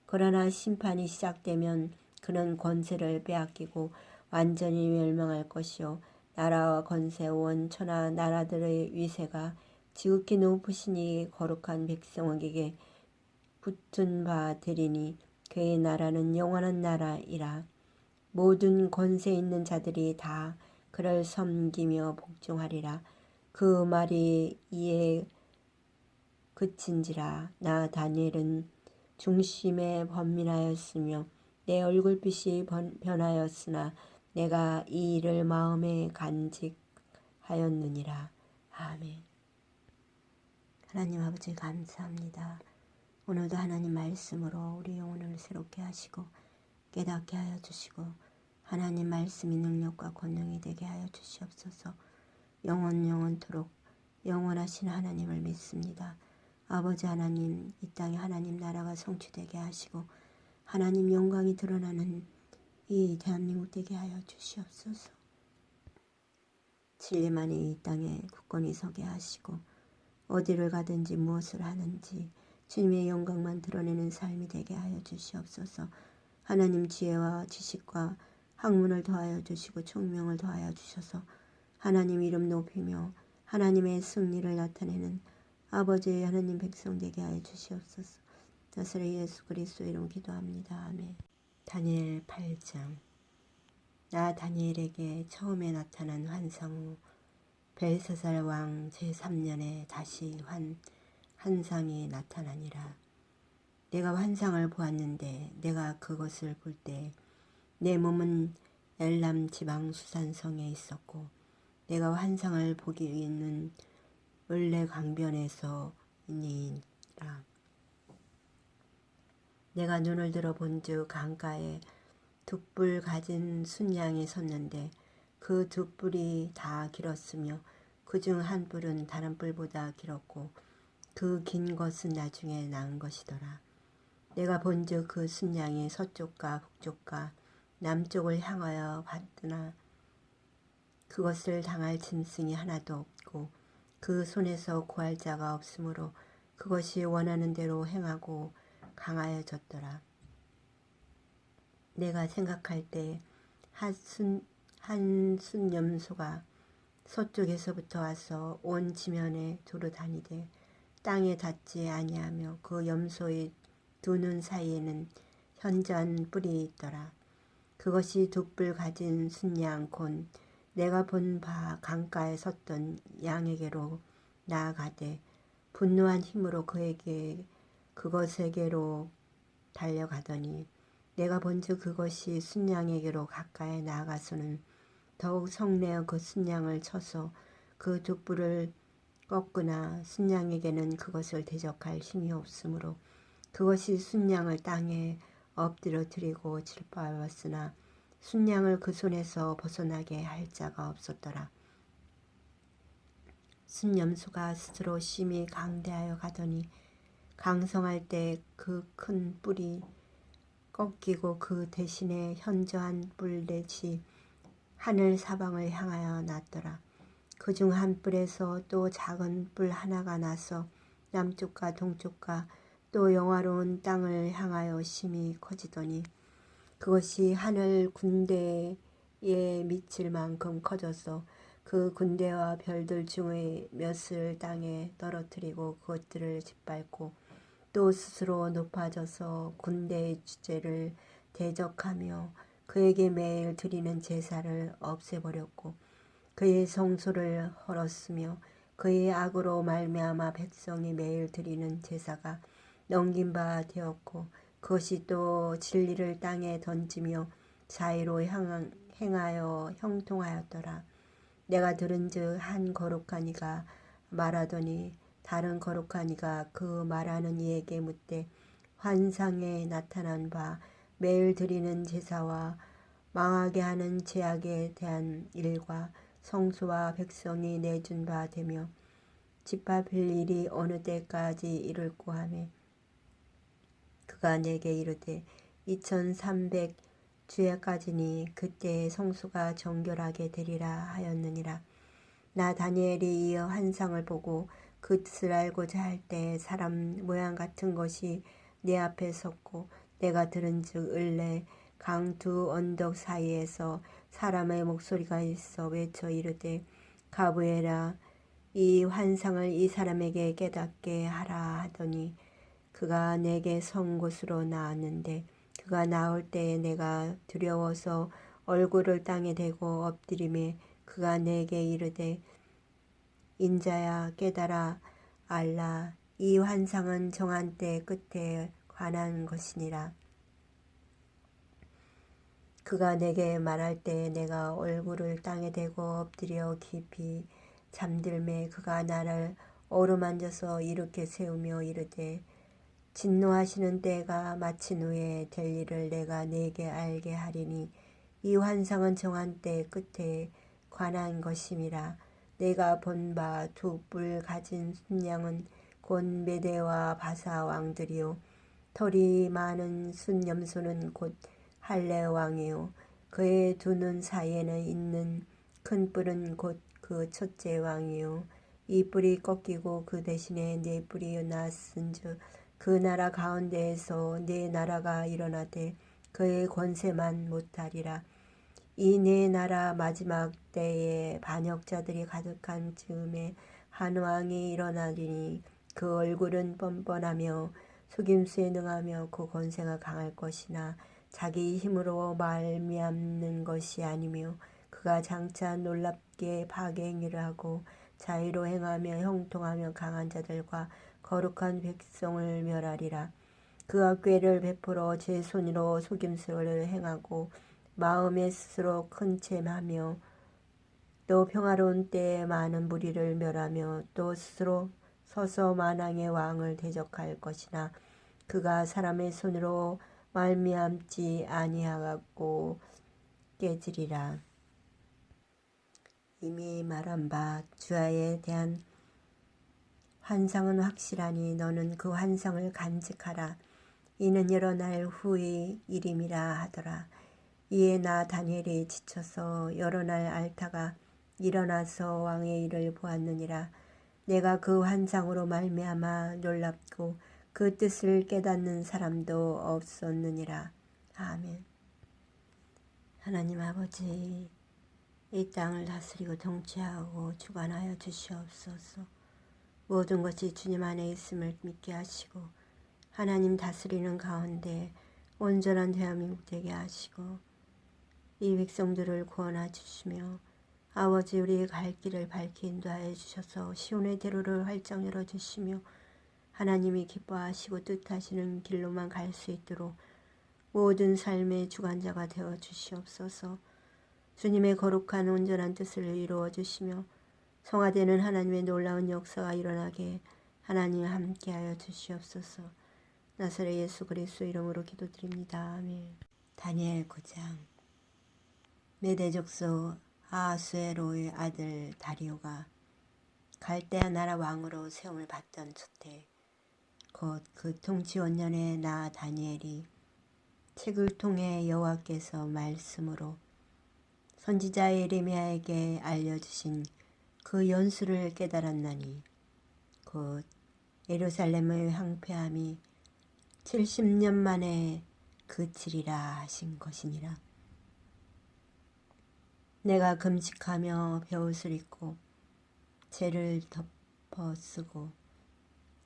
그러나 심판이 시작되면 그는 권세를 빼앗기고 완전히 멸망할 것이요 나라와 권세 온 천하 나라들의 위세가 지극히 높으신 이 거룩한 백성에게 붙은 바 되리니 그의 나라는 영원한 나라이라. 모든 권세 있는 자들이 다 그를 섬기며 복종하리라. 그 말이 이에 그친지라. 나 다니엘은 중심에 번민하였으며 내 얼굴빛이 변하였으나 내가 이 일을 마음에 간직하였느니라. 아멘. 하나님 아버지 감사합니다. 오늘도 하나님 말씀으로 우리 영혼을 새롭게 하시고 깨닫게 하여 주시고 하나님 말씀이 능력과 권능이 되게 하여 주시옵소서. 영원토록 영원하신 하나님을 믿습니다. 아버지 하나님, 이 땅에 하나님 나라가 성취되게 하시고 하나님 영광이 드러나는 이 대한민국 되게 하여 주시옵소서. 진리만이 이 땅에 굳건히 서게 하시고 어디를 가든지 무엇을 하는지 주님의 영광만 드러내는 삶이 되게 하여 주시옵소서. 하나님 지혜와 지식과 학문을 더하여 주시고 총명을 더하여 주셔서 하나님 이름 높이며 하나님의 승리를 나타내는 아버지의 하나님 백성 되게 하여 주시옵소서. 나사렛 예수 그리스도 이름 기도합니다. 아멘. 다니엘 8장. 나 다니엘에게 처음에 나타난 환상 후 벨사살 왕 제3년에 다시 환상이 나타나니라. 내가 환상을 보았는데 내가 그것을 볼 때 내 몸은 엘람 지방 수산성에 있었고 내가 환상을 보기는 을레 강변에서이니라. 내가 눈을 들어 본즉 강가에 두 뿔 가진 순양이 섰는데 그 두 뿔이 다 길었으며 그중 한 뿔은 다른 뿔보다 길었고 그 긴 것은 나중에 나은 것이더라. 내가 본즉 그 순양이 서쪽과 북쪽과 남쪽을 향하여 갔으나 그것을 당할 짐승이 하나도 없고 그 손에서 구할 자가 없으므로 그것이 원하는 대로 행하고 강하여졌더라. 내가 생각할 때 한 순염소가 서쪽에서부터 와서 온 지면에 두루 다니되 땅에 닿지 아니하며 그 염소의 두 눈 사이에는 현저한 뿔이 있더라. 그것이 두 뿔 가진 순양 곧 내가 본 바 강가에 섰던 양에게로 나아가되 분노한 힘으로 그것에게로 달려가더니 내가 본즉 그것이 순양에게로 가까이 나아가서는 더욱 성내어 그 순양을 쳐서 그 두 뿔을 꺾으나 순양에게는 그것을 대적할 힘이 없으므로 그것이 순양을 땅에 엎드려뜨리고 짓밟았으나 순양을 그 손에서 벗어나게 할 자가 없었더라. 순염소가 스스로 심히 강대하여 가더니 강성할 때 그 큰 뿔이 꺾이고 그 대신에 현저한 뿔 넷이 하늘 사방을 향하여 났더라. 그중 한 뿔에서 또 작은 뿔 하나가 나서 남쪽과 동쪽과 또 영화로운 땅을 향하여 심히 커지더니 그것이 하늘 군대에 미칠 만큼 커져서 그 군대와 별들 중의 몇을 땅에 떨어뜨리고 그것들을 짓밟고 또 스스로 높아져서 군대의 주제를 대적하며 그에게 매일 드리는 제사를 없애버렸고 그의 성소를 헐었으며 그의 악으로 말미암아 백성이 매일 드리는 제사가 넘긴 바 되었고 그것이 또 진리를 땅에 던지며 자의로 행하여 형통하였더라. 내가 들은즉 한 거룩한 이가 말하더니 다른 거룩한 이가 그 말하는 이에게 묻되 환상에 나타난 바 매일 드리는 제사와 망하게 하는 제약에 대한 일과 성소와 백성이 내준 바 되며 짓밟힐 일이 어느 때까지 이룰고 하매 그가 내게 이르되 2300 주야까지니 그때의 성소가 정결하게 되리라 하였느니라. 나 다니엘이 이어 환상을 보고 그 뜻을 알고자 할 때 사람 모양 같은 것이 내 앞에 섰고 내가 들은즉 을레 강 두 언덕 사이에서 사람의 목소리가 있어 외쳐 이르되 가브에라 이 환상을 이 사람에게 깨닫게 하라 하더니 그가 내게 선 곳으로 나왔는데 그가 나올 때에 내가 두려워서 얼굴을 땅에 대고 엎드리매 그가 내게 이르되 인자야 깨달아 알라 이 환상은 정한 때 끝에 관한 것이니라. 그가 내게 말할 때 내가 얼굴을 땅에 대고 엎드려 깊이 잠들매 그가 나를 어루만져서 이렇게 세우며 이르되 진노하시는 때가 마친 후에 될 일을 내가 네게 알게 하리니 이 환상은 정한 때 끝에 관한 것임이라. 내가 본 바 두 뿔 가진 순양은 곧 메대와 바사 왕들이요 털이 많은 순염소는 곧 할례 왕이요 그의 두 눈 사이에는 있는 큰 뿔은 곧 그 첫째 왕이요 이 뿔이 꺾이고 그 대신에 네 뿔이 났은즉 그 나라 가운데에서 네 나라가 일어나되 그의 권세만 못하리라. 이 네 나라 마지막 때에 반역자들이 가득한 즈음에 한 왕이 일어나리니 그 얼굴은 뻔뻔하며 속임수에 능하며 그 권세가 강할 것이나 자기 힘으로 말미암는 것이 아니며 그가 장차 놀랍게 파괴 행위를 하고 자의로 행하며 형통하며 강한 자들과 거룩한 백성을 멸하리라. 그가 꾀를 베풀어 제 손으로 속임수를 행하고 마음에 스스로 큰 잼하며 또 평화로운 때에 많은 무리를 멸하며 또 스스로 서서 만왕의 왕을 대적할 것이나 그가 사람의 손으로 말미암지 아니하고 깨지리라. 이미 말한 바 주야에 대한 환상은 확실하니 너는 그 환상을 간직하라. 이는 여러 날 후의 일임이라 하더라. 이에 나 다니엘이 지쳐서 여러 날 앓다가 일어나서 왕의 일을 보았느니라. 내가 그 환상으로 말미암아 놀랍고 그 뜻을 깨닫는 사람도 없었느니라. 아멘. 하나님 아버지, 이 땅을 다스리고 통치하고 주관하여 주시옵소서. 모든 것이 주님 안에 있음을 믿게 하시고 하나님 다스리는 가운데 온전한 대한민국 되게 하시고 이 백성들을 구원하 주시며 아버지 우리의 갈 길을 밝히 인도하여 주셔서 시온의 대로를 활짝 열어주시며 하나님이 기뻐하시고 뜻하시는 길로만 갈 수 있도록 모든 삶의 주관자가 되어 주시옵소서. 주님의 거룩한 온전한 뜻을 이루어 주시며 성화되는 하나님의 놀라운 역사가 일어나게 하나님 함께하여 주시옵소서. 나사렛 예수 그리스도 이름으로 기도드립니다. 아멘. 다니엘 9장. 메대 족속 아하수에로의 아들 다리오가 갈대아 나라 왕으로 세움을 받던 첫해 곧 그 통치 원년에 나 다니엘이 책을 통해 여호와께서 말씀으로 선지자 예레미야에게 알려주신 그 연수를 깨달았나니 곧 예루살렘의 황폐함이 70년 만에 그치리라 하신 것이니라. 내가 금식하며 벼옷을 입고 죄를 덮어쓰고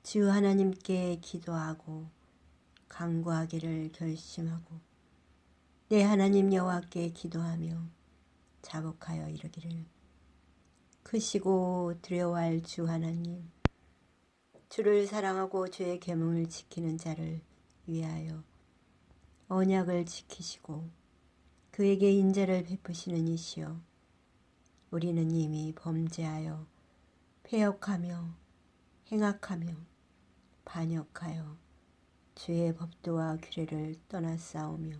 주 하나님께 기도하고 간구하기를 결심하고 내 하나님 여호와께 기도하며 자복하여 이르기를 크시고 두려워할 주 하나님, 주를 사랑하고 주의 계명을 지키는 자를 위하여 언약을 지키시고 그에게 인자를 베푸시는 이시여, 우리는 이미 범죄하여 패역하며 행악하며 반역하여 주의 법도와 규례를 떠나싸우며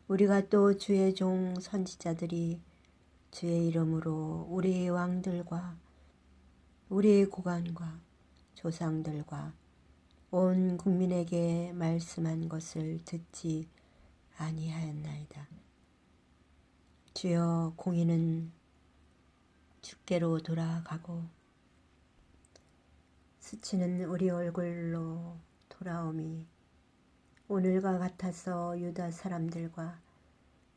우리가 또 주의 종 선지자들이 주의 이름으로 우리의 왕들과 우리의 고관과 조상들과 온 국민에게 말씀한 것을 듣지 아니하였나이다. 주여, 공의는 주께로 돌아가고 수치는 우리 얼굴로 돌아오미 오늘과 같아서 유다 사람들과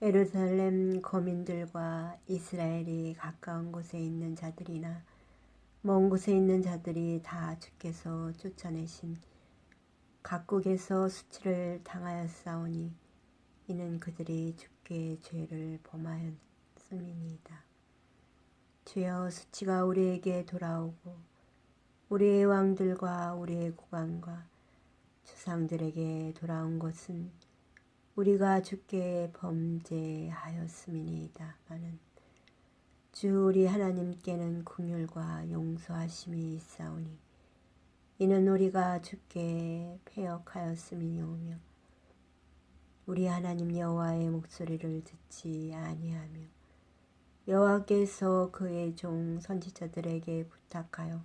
예루살렘 거민들과 이스라엘이 가까운 곳에 있는 자들이나 먼 곳에 있는 자들이 다 주께서 쫓아내신 각국에서 수치를 당하였사오니 이는 그들이 주께 죄를 범하였음이니이다. 주여, 수치가 우리에게 돌아오고 우리의 왕들과 우리의 고관과 조상들에게 돌아온 것은 우리가 주께 범죄하였음이니이다마는 주 우리 하나님께는 긍휼과 용서하심이 있사오니 이는 우리가 주께 패역하였음이오며 우리 하나님 여호와의 목소리를 듣지 아니하며 여호와께서 그의 종 선지자들에게 부탁하여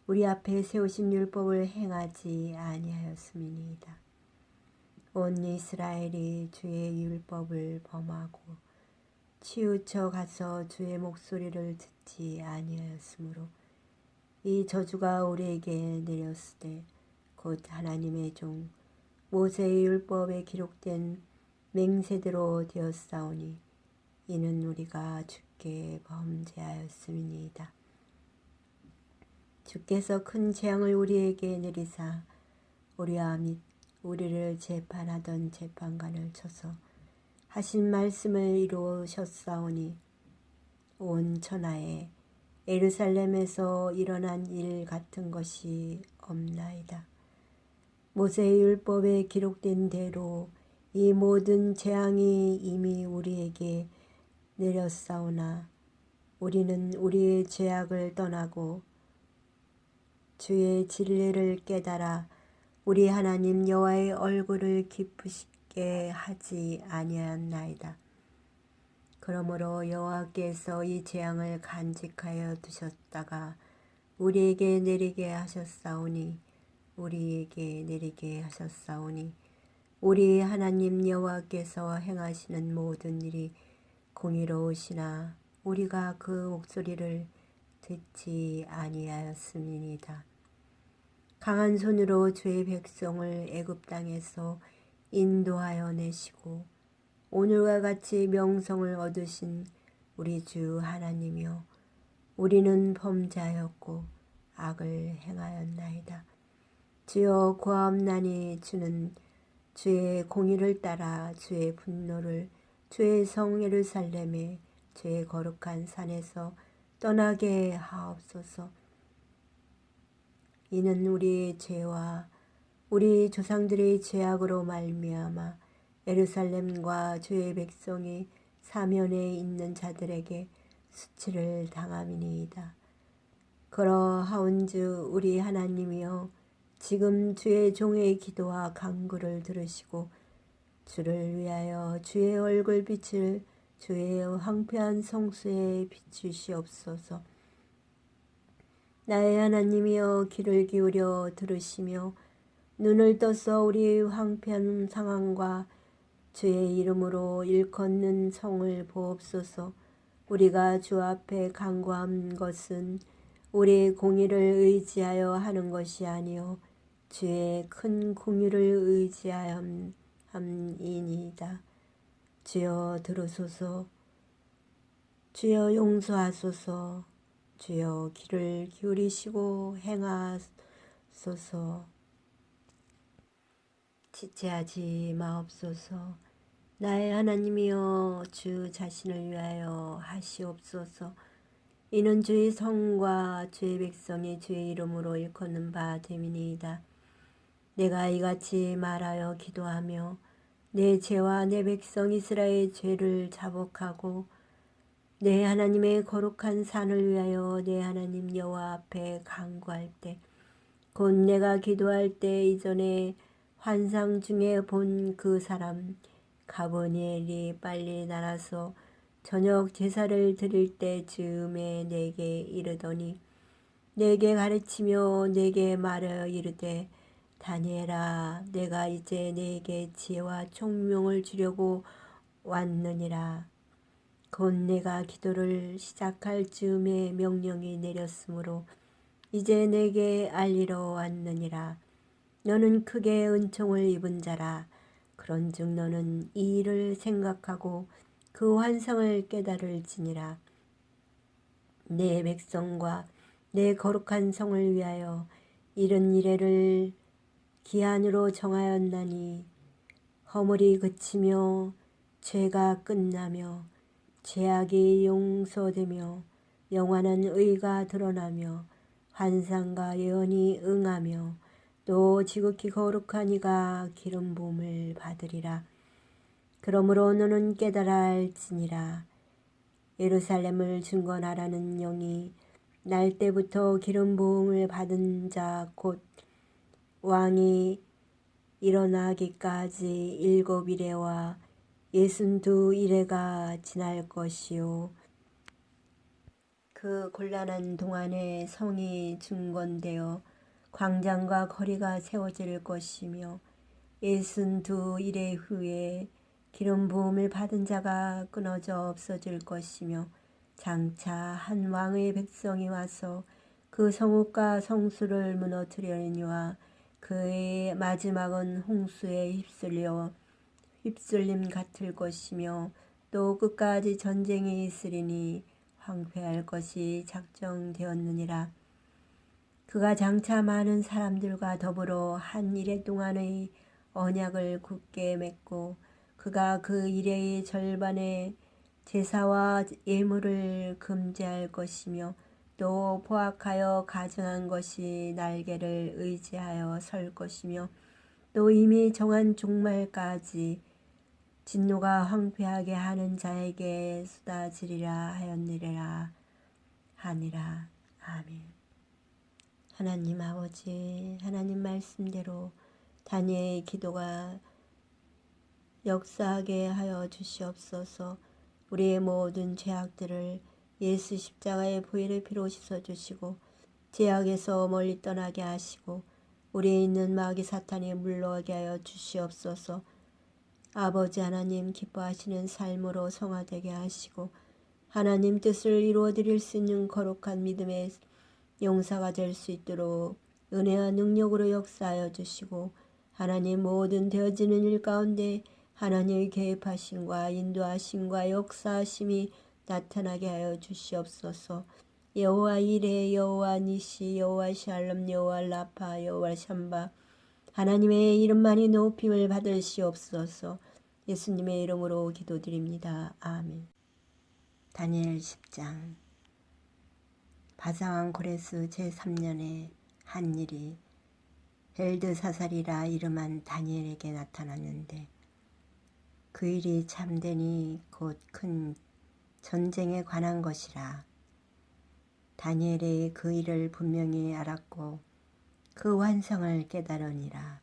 우리 앞에 세우신 율법을 행하지 아니하였음이니이다. 온 이스라엘이 주의 율법을 범하고 치우쳐 가서 주의 목소리를 듣지 아니하였으므로 이 저주가 우리에게 내렸으되 곧 하나님의 종 모세의 율법에 기록된 맹세대로 되었사오니 이는 우리가 주께 범죄하였음이니이다. 주께서 큰 재앙을 우리에게 내리사 우리와 및 우리를 재판하던 재판관을 쳐서 하신 말씀을 이루셨사오니 온 천하에 예루살렘에서 일어난 일 같은 것이 없나이다. 모세의 율법에 기록된 대로 이 모든 재앙이 이미 우리에게 내렸사오나 우리는 우리의 죄악을 떠나고 주의 진리를 깨달아 우리 하나님 여호와의 얼굴을 기쁘시게 하지 아니하였나이다. 그러므로 여호와께서 이 재앙을 간직하여 두셨다가 우리에게 내리게 하셨사오니 우리 하나님 여호와께서 행하시는 모든 일이 공의로우시나 우리가 그 목소리를 듣지 아니하였음이니이다. 강한 손으로 주의 백성을 애굽 땅에서 인도하여 내시고 오늘과 같이 명성을 얻으신 우리 주 하나님이여 우리는 범죄하였고 악을 행하였나이다. 주여 구하옵나니 주는 주의 공의를 따라 주의 분노를 주의 성 예루살렘에 주의 거룩한 산에서 떠나게 하옵소서. 이는 우리의 죄와 우리 조상들의 죄악으로 말미암아 예루살렘과 주의 백성이 사면에 있는 자들에게 수치를 당함이니이다. 그러하온즉 우리 하나님이여 지금 주의 종의 기도와 간구를 들으시고 주를 위하여 주의 얼굴빛을 주의 황폐한 성수에 비추시옵소서. 나의 하나님이여 귀를 기울여 들으시며 눈을 떠서 우리의 황폐한 상황과 주의 이름으로 일컫는 성을 보옵소서. 우리가 주 앞에 간구한 것은 우리의 공의를 의지하여 하는 것이 아니요 주의 큰 공의를 의지하였음이니이다. 주여 들으소서. 주여 용서하소서. 주여 귀를 기울이시고 행하소서. 지체하지 마옵소서. 나의 하나님이여 주 자신을 위하여 하시옵소서. 이는 주의 성과 주의 백성이 주의 이름으로 일컫는 바 됨이니이다. 내가 이같이 말하여 기도하며 내 죄와 내 백성 이스라엘의 죄를 자복하고 내 하나님의 거룩한 산을 위하여 내 하나님 여호와 앞에 간구할 때 곧 내가 기도할 때 이전에 환상 중에 본 그 사람 가브니엘이 빨리 날아서 저녁 제사를 드릴 때 즈음에 내게 이르더니 내게 가르치며 내게 말하여 이르되 다니엘아 내가 이제 내게 지혜와 총명을 주려고 왔느니라. 곧 내가 기도를 시작할 즈음에 명령이 내렸으므로 이제 내게 알리러 왔느니라. 너는 크게 은총을 입은 자라. 그런즉 너는 이 일을 생각하고 그 환상을 깨달을지니라. 내 백성과 내 거룩한 성을 위하여 이른 이래를 기한으로 정하였나니 허물이 그치며 죄가 끝나며 죄악이 용서되며 영원한 의가 드러나며 환상과 예언이 응하며 또 지극히 거룩한 이가 기름 부음을 받으리라. 그러므로 너는 깨달아 알지니라. 예루살렘을 중건하라는 영이 날 때부터 기름 부음을 받은 자 곧 왕이 일어나기까지 7 이레와 62 이레가 지날 것이요 그 곤란한 동안에 성이 중건되어 광장과 거리가 세워질 것이며 62일의 후에 기름 부음을 받은 자가 끊어져 없어질 것이며 장차 한 왕의 백성이 와서 그 성읍과 성수를 무너뜨리려니와 그의 마지막은 홍수에 휩쓸림 같을 것이며 또 끝까지 전쟁이 있으리니 황폐할 것이 작정되었느니라. 그가 장차 많은 사람들과 더불어 한 이래 동안의 언약을 굳게 맺고 그가 그 이래의 절반의 제사와 예물을 금지할 것이며 또 포악하여 가증한 것이 날개를 의지하여 설 것이며 또 이미 정한 종말까지 진노가 황폐하게 하는 자에게 쏟아지리라 하였느니라 하니라. 아멘. 하나님 아버지, 하나님 말씀대로 다니엘의 기도가 역사하게 하여 주시옵소서. 우리의 모든 죄악들을 예수 십자가의 보혈의 피로 씻어주시고 죄악에서 멀리 떠나게 하시고 우리에 있는 마귀 사탄이 물러가게 하여 주시옵소서. 아버지 하나님 기뻐하시는 삶으로 성화되게 하시고 하나님 뜻을 이루어드릴 수 있는 거룩한 믿음의 용사가 될 수 있도록 은혜와 능력으로 역사하여 주시고 하나님 모든 되어지는 일 가운데 하나님의 개입하심과 인도하심과 역사하심이 나타나게 하여 주시옵소서. 여호와 이레, 여호와 니시, 여호와 샬롬, 여호와 라파, 여호와 샴바 하나님의 이름만이 높임을 받으시옵소서. 예수님의 이름으로 기도드립니다. 아멘. 다니엘 10장. 바사왕 고레스 제3년에 한 일이 벨드사살이라 이름한 다니엘에게 나타났는데 그 일이 참되니 곧 큰 전쟁에 관한 것이라. 다니엘이 그 일을 분명히 알았고 그 환상을 깨달으니라.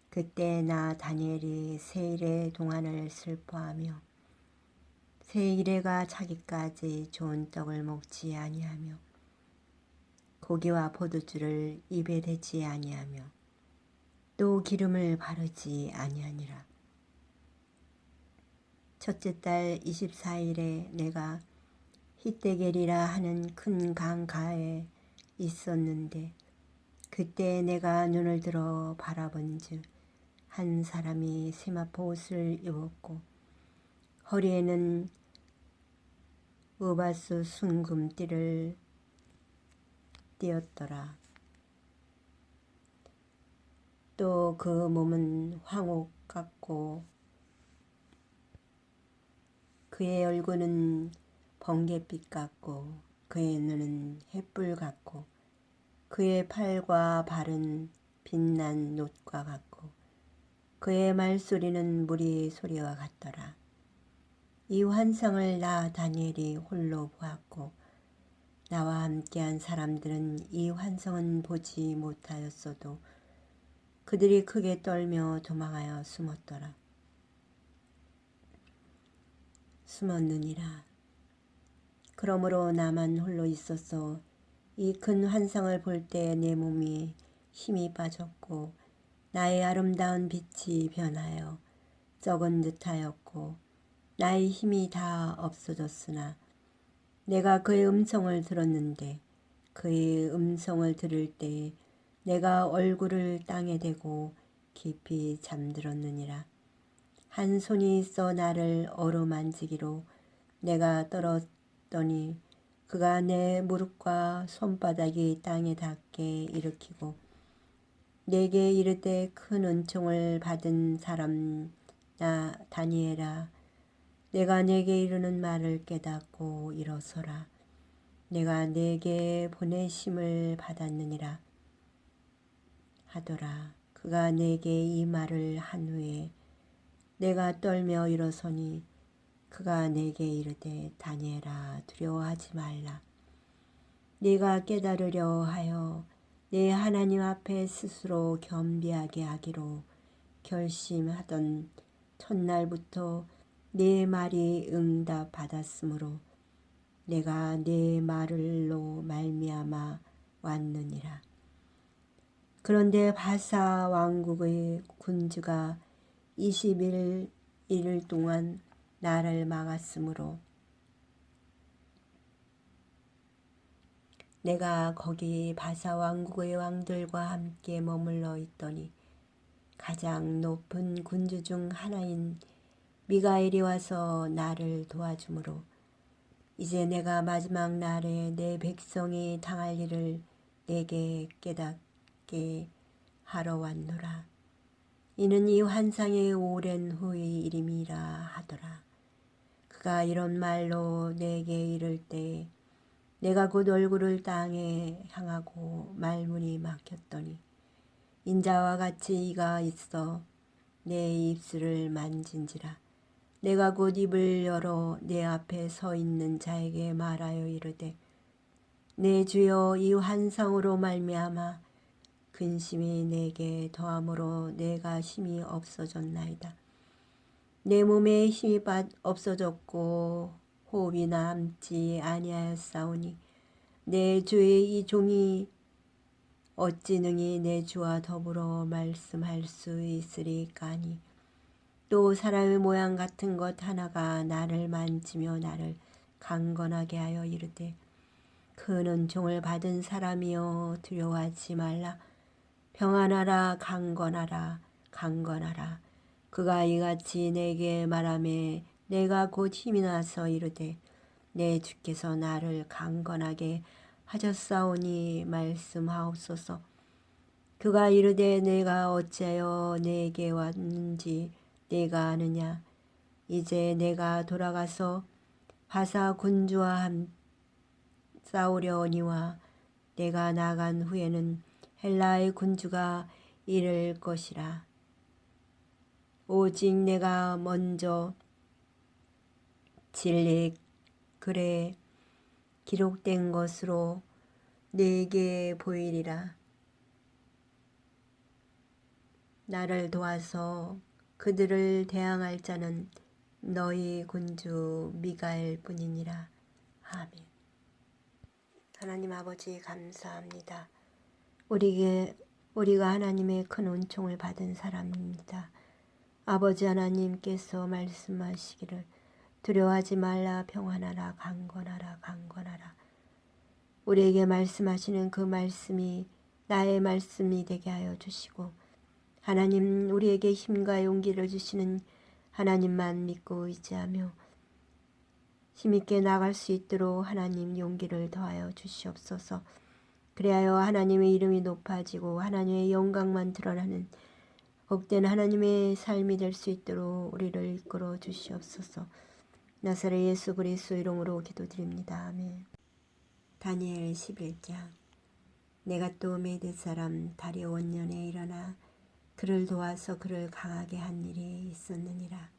그때 나 다니엘이 세 일의 동안을 슬퍼하며 세 일회가 차기까지 좋은 떡을 먹지 아니하며 고기와 포도주를 입에 대지 아니하며 또 기름을 바르지 아니하니라. 첫째 달 24일에 내가 히데겔이라 하는 큰 강가에 있었는데 그때 내가 눈을 들어 바라본즉 한 사람이 세마포 옷을 입었고 허리에는 우바수 순금띠를 띄었더라. 또 그 몸은 황옥 같고 그의 얼굴은 번갯빛 같고 그의 눈은 햇불 같고 그의 팔과 발은 빛난 놋과 같고 그의 말소리는 무리 소리와 같더라. 이 환상을 나 다니엘이 홀로 보았고 나와 함께한 사람들은 이 환상은 보지 못하였어도 그들이 크게 떨며 도망하여 숨었느니라. 그러므로 나만 홀로 있어서 이 큰 환상을 볼 때 내 몸이 힘이 빠졌고 나의 아름다운 빛이 변하여 썩은 듯하였고 나의 힘이 다 없어졌으나 내가 그의 음성을 들었는데 그의 음성을 들을 때 내가 얼굴을 땅에 대고 깊이 잠들었느니라. 한 손이 있어 나를 어루만지기로 내가 떨었더니 그가 내 무릎과 손바닥이 땅에 닿게 일으키고 내게 이르되 큰 은총을 받은 사람 나 다니엘아 내가 내게 이르는 말을 깨닫고 일어서라. 내가 내게 보내심을 받았느니라 하더라. 그가 내게 이 말을 한 후에 내가 떨며 일어서니 그가 내게 이르되 다니엘아 두려워하지 말라. 네가 깨달으려 하여 내 하나님 앞에 스스로 겸비하게 하기로 결심하던 첫날부터 네 말이 응답받았으므로 내가 네 말을로 말미암아 왔느니라. 그런데 바사 왕국의 군주가 20일 동안 나를 막았으므로 내가 거기 바사 왕국의 왕들과 함께 머물러 있더니 가장 높은 군주 중 하나인 미가엘이 와서 나를 도와주므로 이제 내가 마지막 날에 내 백성이 당할 일을 내게 깨닫게 하러 왔노라. 이는 이 환상의 오랜 후의 일임이라 하더라. 그가 이런 말로 내게 이를 때 내가 곧 얼굴을 땅에 향하고 말문이 막혔더니 인자와 같이 이가 있어 내 입술을 만진지라. 내가 곧 입을 열어 내 앞에 서 있는 자에게 말하여 이르되 내 주여 이 환상으로 말미암아 근심이 내게 더함으로 내가 힘이 없어졌나이다. 내 몸에 힘이 없어졌고 호흡이 남지 아니하였사오니 내 주의 이 종이 어찌 능히 내 주와 더불어 말씀할 수 있으리까니. 또 사람의 모양 같은 것 하나가 나를 만지며 나를 강건하게 하여 이르되 큰 은총을 받은 사람이여 두려워하지 말라. 평안하라. 강건하라. 강건하라. 그가 이같이 내게 말하매 내가 곧 힘이 나서 이르되 내 주께서 나를 강건하게 하셨사오니 말씀하옵소서. 그가 이르되 내가 어찌하여 내게 왔는지 내가 아느냐. 이제 내가 돌아가서 바사 군주와 싸우려니와 내가 나간 후에는 헬라의 군주가 이를 것이라. 오직 내가 먼저 진리 글에 기록된 것으로 네게 보이리라. 나를 도와서 그들을 대항할 자는 너희 군주 미가엘 뿐이니라. 아멘. 하나님 아버지 감사합니다. 우리가 하나님의 큰 은총을 받은 사람입니다. 아버지 하나님께서 말씀하시기를 두려워하지 말라. 평안하라. 강건하라. 강건하라. 우리에게 말씀하시는 그 말씀이 나의 말씀이 되게 하여 주시고 하나님 우리에게 힘과 용기를 주시는 하나님만 믿고 의지하며 힘있게 나갈 수 있도록 하나님 용기를 더하여 주시옵소서. 그리하여 하나님의 이름이 높아지고 하나님의 영광만 드러나는 복된 하나님의 삶이 될 수 있도록 우리를 이끌어 주시옵소서. 나사렛 예수 그리스도 이름으로 기도드립니다. 아멘. 다니엘 11장. 내가 또 메대 사람 다리오 원년에 일어나 그를 도와서 그를 강하게 한 일이 있었느니라.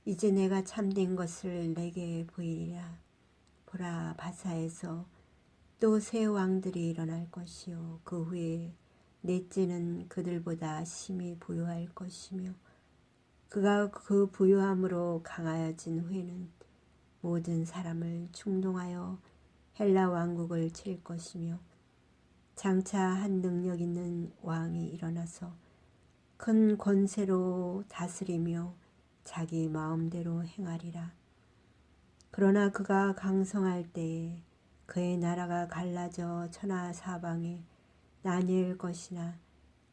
이제 내가 참된 것을 내게 보이리라. 보라, 바사에서 또 새 왕들이 일어날 것이요 그 후에 넷째는 그들보다 심히 부유할 것이며 그가 그 부유함으로 강하여진 후에는 모든 사람을 충동하여 헬라 왕국을 칠 것이며 장차 한 능력 있는 왕이 일어나서 큰 권세로 다스리며 자기 마음대로 행하리라. 그러나 그가 강성할 때에 그의 나라가 갈라져 천하 사방에 나뉠 것이나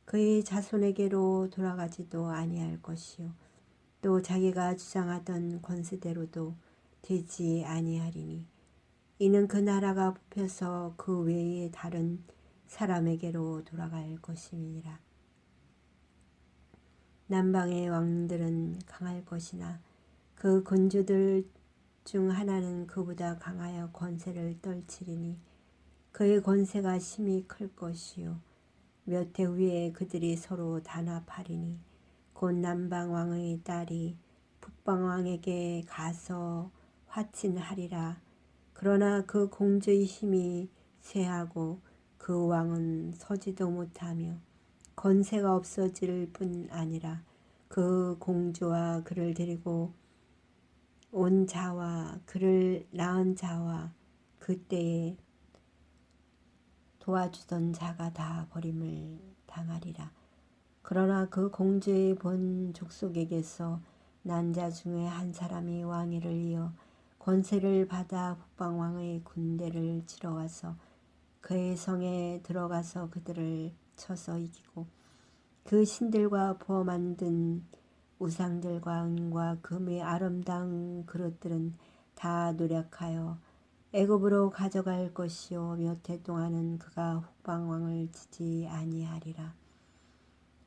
그의 자손에게로 돌아가지도 아니할 것이요 또 자기가 주장하던 권세대로도 되지 아니하리니 이는 그 나라가 뽑혀서 그 외에 다른 사람에게로 돌아갈 것임이니라. 남방의 왕들은 강할 것이나 그 군주들 중 하나는 그보다 강하여 권세를 떨치리니 그의 권세가 심히 클 것이요 몇 해 후에 그들이 서로 단합하리니 곧 남방 왕의 딸이 북방 왕에게 가서 화친하리라. 그러나 그 공주의 힘이 쇠하고 그 왕은 서지도 못하며 권세가 없어질 뿐 아니라 그 공주와 그를 데리고 온 자와 그를 낳은 자와 그때에 도와주던 자가 다 버림을 당하리라. 그러나 그 공주의 본 족속에게서 난 자 중에 한 사람이 왕위를 이어 권세를 받아 북방왕의 군대를 치러 와서 그의 성에 들어가서 그들을 쳐서 이기고 그 신들과 부어 만든 우상들과 은과 금의 아름다운 그릇들은 다 노력하여 애굽으로 가져갈 것이요 몇 해 동안은 그가 북방왕을 치지 아니하리라.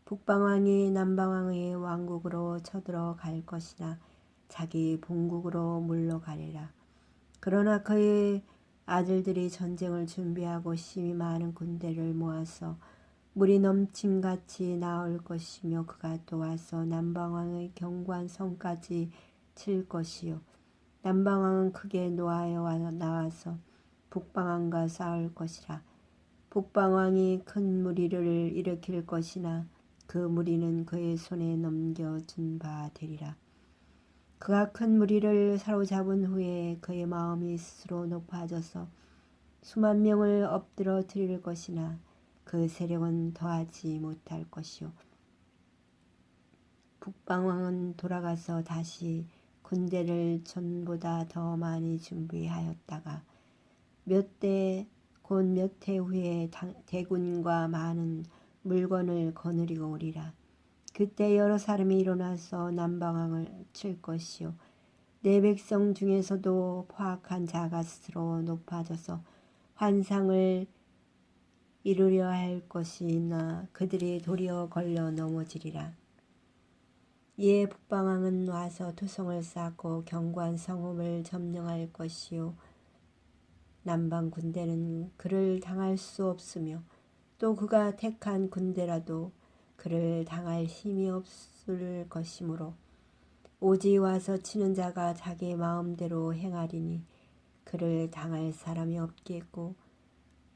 북방왕이 남방왕의 왕국으로 쳐들어 갈 것이나 자기 본국으로 물러가리라. 그러나 그의 아들들이 전쟁을 준비하고 심히 많은 군대를 모아서 물이 넘침같이 나올 것이며 그가 또 와서 남방왕의 견고한 성까지 칠 것이요 남방왕은 크게 노하여 나와서 북방왕과 싸울 것이라. 북방왕이 큰 무리를 일으킬 것이나 그 무리는 그의 손에 넘겨준 바 되리라. 그가 큰 무리를 사로잡은 후에 그의 마음이 스스로 높아져서 수만 명을 엎드려 드릴 것이나 그 세력은 더하지 못할 것이요 북방왕은 돌아가서 다시 군대를 전보다 더 많이 준비하였다가 곧 몇 해 후에 대군과 많은 물건을 거느리고 오리라. 그때 여러 사람이 일어나서 남방왕을 칠 것이요 내 백성 중에서도 포악한 자가 스스로 높아져서 환상을 이루려 할 것이나 그들이 도리어 걸려 넘어지리라. 이에 북방왕은 와서 투성을 쌓고 견고한 성읍을 점령할 것이요 남방 군대는 그를 당할 수 없으며 또 그가 택한 군대라도 그를 당할 힘이 없을 것이므로 오직 와서 치는 자가 자기 마음대로 행하리니 그를 당할 사람이 없겠고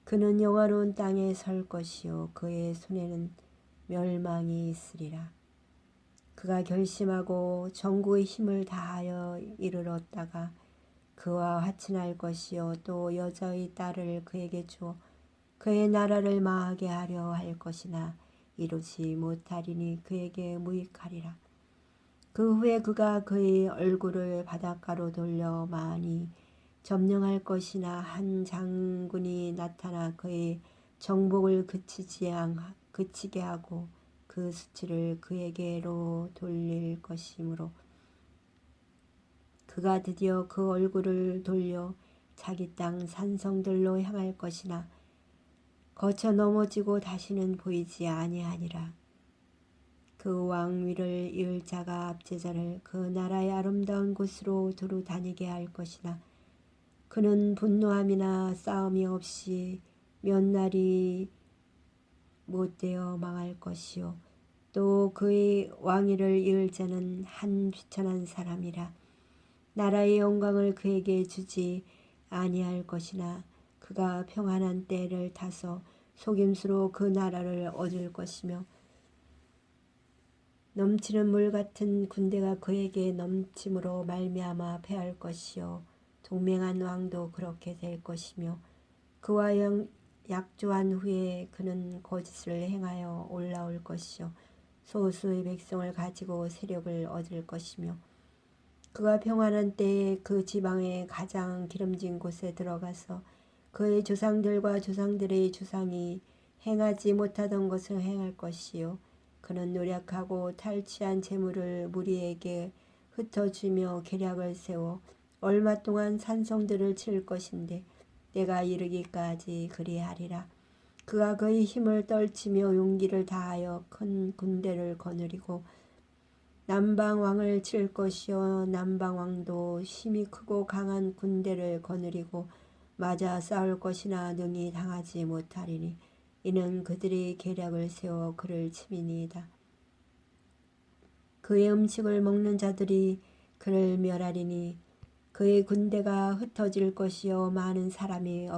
그는 영화로운 땅에 설 것이요 그의 손에는 멸망이 있으리라. 그가 결심하고 전구의 힘을 다하여 이르렀다가 그와 화친할 것이요 또 여자의 딸을 그에게 주어 그의 나라를 망하게 하려 할 것이나 이루지 못하리니 그에게 무익하리라. 그 후에 그가 그의 얼굴을 바닷가로 돌려 많이 점령할 것이나 한 장군이 나타나 그의 정복을 그치게 하고 그 수치를 그에게로 돌릴 것이므로 그가 드디어 그 얼굴을 돌려 자기 땅 산성들로 향할 것이나 거쳐 넘어지고 다시는 보이지 아니하니라. 그 왕위를 이을 자가 압제자를 그 나라의 아름다운 곳으로 두루 다니게 할 것이나 그는 분노함이나 싸움이 없이 몇 날이 못되어 망할 것이요 또 그의 왕위를 이을 자는 한 비천한 사람이라. 나라의 영광을 그에게 주지 아니할 것이나 그가 평안한 때를 타서 속임수로 그 나라를 얻을 것이며 넘치는 물 같은 군대가 그에게 넘침으로 말미암아 패할 것이요 동맹한 왕도 그렇게 될 것이며 그와 약조한 후에 그는 거짓을 행하여 올라올 것이요 소수의 백성을 가지고 세력을 얻을 것이며 그가 평안한 때에 그 지방의 가장 기름진 곳에 들어가서 그의 조상들과 조상들의 조상이 행하지 못하던 것을 행할 것이요 그는 노력하고 탈취한 재물을 무리에게 흩어주며 계략을 세워 얼마 동안 산성들을 칠 것인데 때가 이르기까지 그리하리라. 그가 그의 힘을 떨치며 용기를 다하여 큰 군대를 거느리고 남방왕을 칠 것이요 남방왕도 힘이 크고 강한 군대를 거느리고 맞아 싸울 것이나 능히 당하지 못하리니 이는 그들이 계략을 세워 그를 침이니이다. 그의 음식을 먹는 자들이 그를 멸하리니 그의 군대가 흩어질 것이요 많은 사람이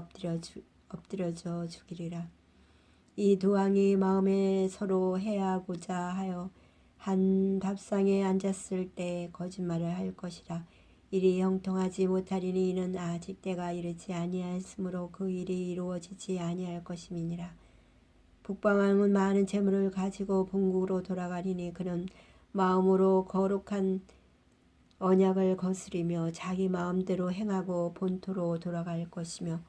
엎드려져 죽이리라. 이 두 왕이 마음에 서로 해하고자 하여 한 밥상에 앉았을 때 거짓말을 할 것이라. 일이 형통하지 못하리니 이는 아직 때가 이르지 아니하였으므로 그 일이 이루어지지 아니할 것임이니라. 북방왕은 많은 재물을 가지고 본국으로 돌아가리니 그는 마음으로 거룩한 언약을 거스리며 자기 마음대로 행하고 본토로 돌아갈 것이며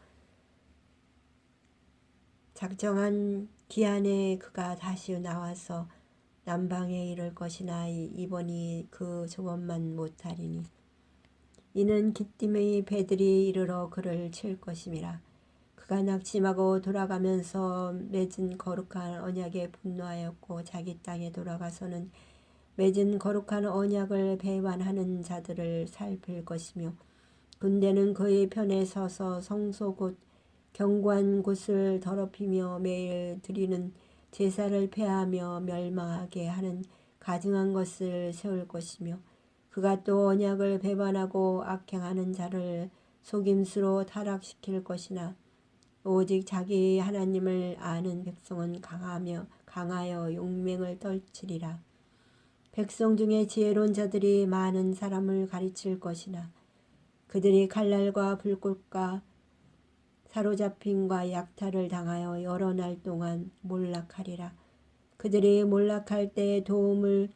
작정한 기한에 그가 다시 나와서 남방에 이를 것이나 이번이 그 조건만 못하리니 이는 기띔의 배들이 이르러 그를 칠 것임이라. 그가 낙심하고 돌아가면서 맺은 거룩한 언약에 분노하였고 자기 땅에 돌아가서는 맺은 거룩한 언약을 배반하는 자들을 살필 것이며 군대는 그의 편에 서서 성소 곧 견고한 곳을 더럽히며 매일 드리는 제사를 폐하며 멸망하게 하는 가증한 것을 세울 것이며 그가 또 언약을 배반하고 악행하는 자를 속임수로 타락시킬 것이나 오직 자기 하나님을 아는 백성은 강하여 용맹을 떨치리라. 백성 중에 지혜로운 자들이 많은 사람을 가르칠 것이나 그들이 칼날과 불꽃과 사로잡힘과 약탈을 당하여 여러 날 동안 몰락하리라. 그들이 몰락할 때 도움을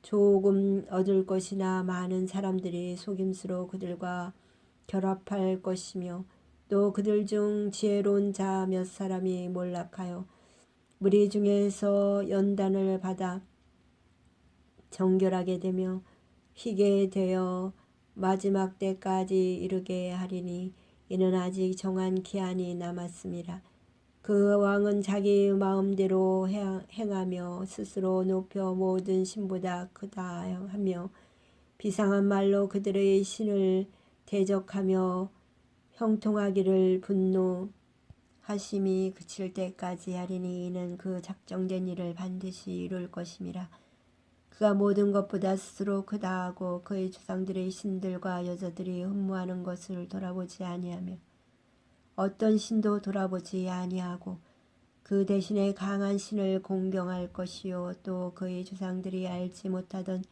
조금 얻을 것이나 많은 사람들이 속임수로 그들과 결합할 것이며 또 그들 중 지혜로운 자 몇 사람이 몰락하여 무리 중에서 연단을 받아 정결하게 되며 희게 되어 마지막 때까지 이르게 하리니 이는 아직 정한 기한이 남았음이라. 그 왕은 자기 마음대로 행하며 스스로 높여 모든 신보다 크다 하며 비상한 말로 그들의 신을 대적하며 형통하기를 분노하심이 그칠 때까지 하리니 이는 그 작정된 일을 반드시 이룰 것임이라. 그가 모든 것보다 스스로 크다 하고 그의 조상들의 신들과 여자들이 흠모하는 것을 돌아보지 아니하며 어떤 신도 돌아보지 아니하고 그 대신에 강한 신을 공경할 것이요 또 그의 조상들이 알지 못하던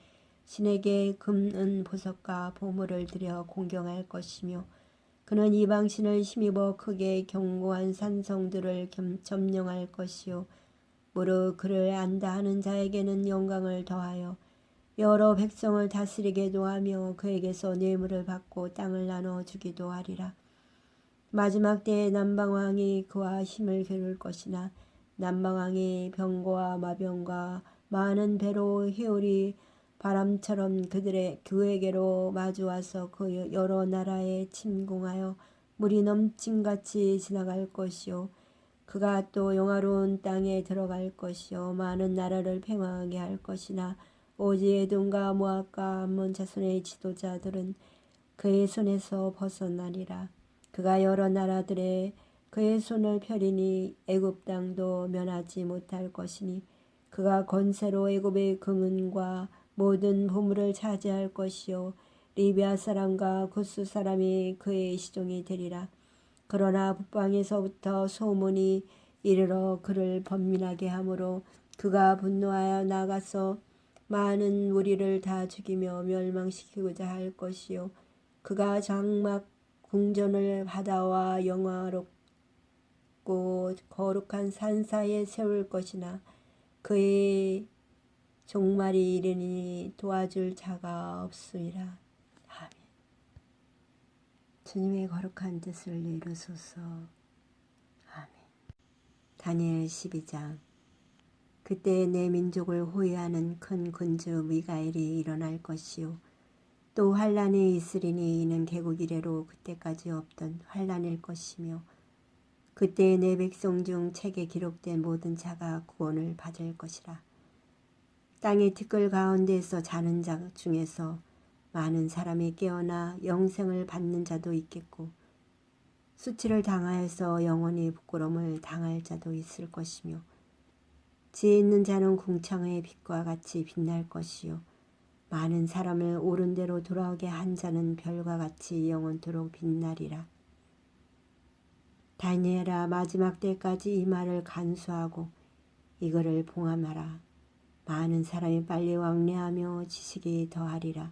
신에게 금, 은, 보석과 보물을 들여 공경할 것이며 그는 이방신을 힘입어 크게 견고한 산성들을 점령할 것이요 무릇 그를 안다 하는 자에게는 영광을 더하여 여러 백성을 다스리게도 하며 그에게서 뇌물을 받고 땅을 나눠 주기도 하리라. 마지막 때에 남방왕이 그와 힘을 겨룰 것이나 남방왕이 병거와 마병과 많은 배로 희오리 바람처럼 그에게로 마주와서 그 여러 나라에 침공하여 물이 넘침같이 지나갈 것이요 그가 또 영화로운 땅에 들어갈 것이요 많은 나라를 팽화하게 할 것이나 오직 에돔과 모압과 암몬 자손의 지도자들은 그의 손에서 벗어나리라. 그가 여러 나라들의 그의 손을 펴리니 애굽 땅도 면하지 못할 것이니 그가 권세로 애굽의 금은과 모든 보물을 차지할 것이요 리비아 사람과 구스 사람이 그의 시종이 되리라. 그러나 북방에서부터 소문이 이르러 그를 번민하게 하므로 그가 분노하여 나가서 많은 무리를 다 죽이며 멸망시키고자 할 것이요 그가 장막 궁전을 바다와 영화롭고 거룩한 산 사이에 세울 것이나 그의 종말이 이르니 도와줄 자가 없으리라. 아멘. 주님의 거룩한 뜻을 이루소서. 아멘. 다니엘 12장. 그때 내 민족을 호위하는 큰 군주 미가엘이 일어날 것이요 또 환란이 있으리니 이는 개국 이래로 그때까지 없던 환란일 것이며 그때 내 백성 중 책에 기록된 모든 자가 구원을 받을 것이라. 땅의 티끌 가운데에서 자는 자 중에서 많은 사람이 깨어나 영생을 받는 자도 있겠고 수치를 당하여서 영원히 부끄러움을 당할 자도 있을 것이며 지혜 있는 자는 궁창의 빛과 같이 빛날 것이요 많은 사람을 옳은 대로 돌아오게 한 자는 별과 같이 영원토록 빛나리라. 다니엘아 마지막 때까지 이 말을 간수하고 이거를 봉함하라. 많은 사람이 빨리 왕래하며 지식이 더하리라.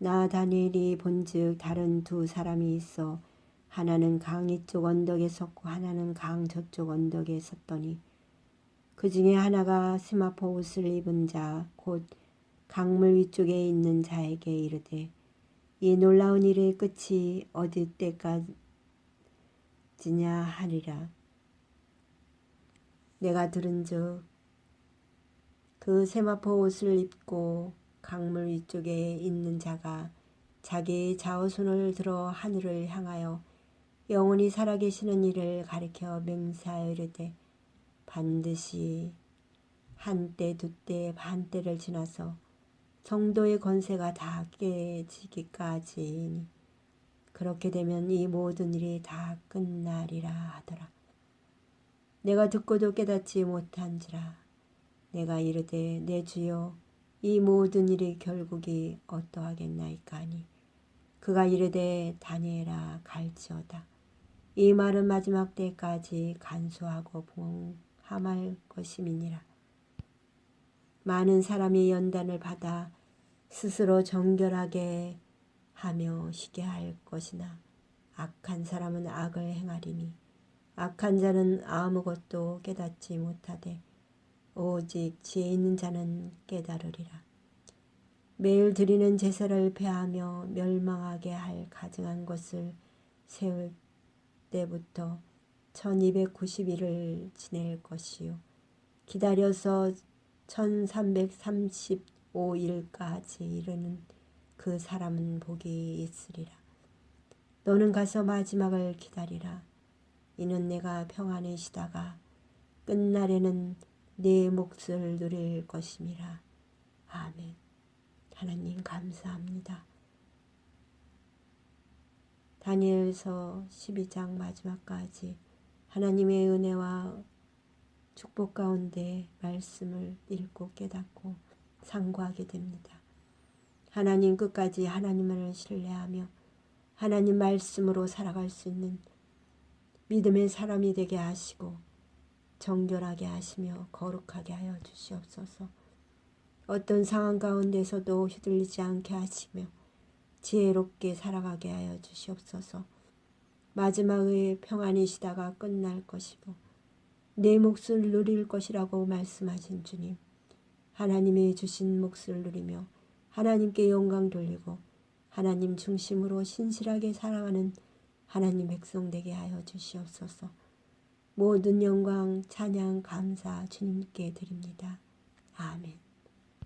나 다니엘이 본즉 다른 두 사람이 있어 하나는 강 이쪽 언덕에 섰고 하나는 강 저쪽 언덕에 섰더니 그 중에 하나가 스마포 옷을 입은 자 곧 강물 위쪽에 있는 자에게 이르되 이 놀라운 일의 끝이 어디 때까지냐 하리라. 내가 들은즉 그 세마포 옷을 입고 강물 위쪽에 있는 자가 자기의 좌우손을 들어 하늘을 향하여 영원히 살아계시는 이를 가리켜 맹세하여 이르되 반드시 한때 두때 반때를 지나서 성도의 권세가 다 깨지기까지니 그렇게 되면 이 모든 일이 다 끝나리라 하더라. 내가 듣고도 깨닫지 못한지라. 내가 이르되 내 주여 이 모든 일의 결국이 어떠하겠나이까 하니 그가 이르되 다니엘아 갈지어다. 이 말은 마지막 때까지 간수하고 봉함할 것임이니라. 많은 사람이 연단을 받아 스스로 정결하게 하며 쉬게 할 것이나 악한 사람은 악을 행하리니 악한 자는 아무것도 깨닫지 못하되 오직 지혜 있는 자는 깨달으리라. 매일 드리는 제사를 폐하며 멸망하게 할 가증한 것을 세울 때부터 1290일을 지낼 것이요 기다려서 1335일까지 이르는 그 사람은 복이 있으리라. 너는 가서 마지막을 기다리라. 이는 내가 평안히 쉬다가 끝날에는 내 몫을 누릴 것임이라. 아멘. 하나님 감사합니다. 다니엘서 12장 마지막까지 하나님의 은혜와 축복 가운데 말씀을 읽고 깨닫고 상고하게 됩니다. 하나님 끝까지 하나님을 신뢰하며 하나님 말씀으로 살아갈 수 있는 믿음의 사람이 되게 하시고 정결하게 하시며 거룩하게 하여 주시옵소서. 어떤 상황 가운데서도 휘둘리지 않게 하시며 지혜롭게 살아가게 하여 주시옵소서. 마지막에 평안히 쉬다가 끝날 것이고 내 몫을 누릴 것이라고 말씀하신 주님, 하나님이 주신 몫을 누리며 하나님께 영광 돌리고 하나님 중심으로 신실하게 살아가는 하나님 백성 되게 하여 주시옵소서. 모든 영광, 찬양, 감사 주님께 드립니다. 아멘.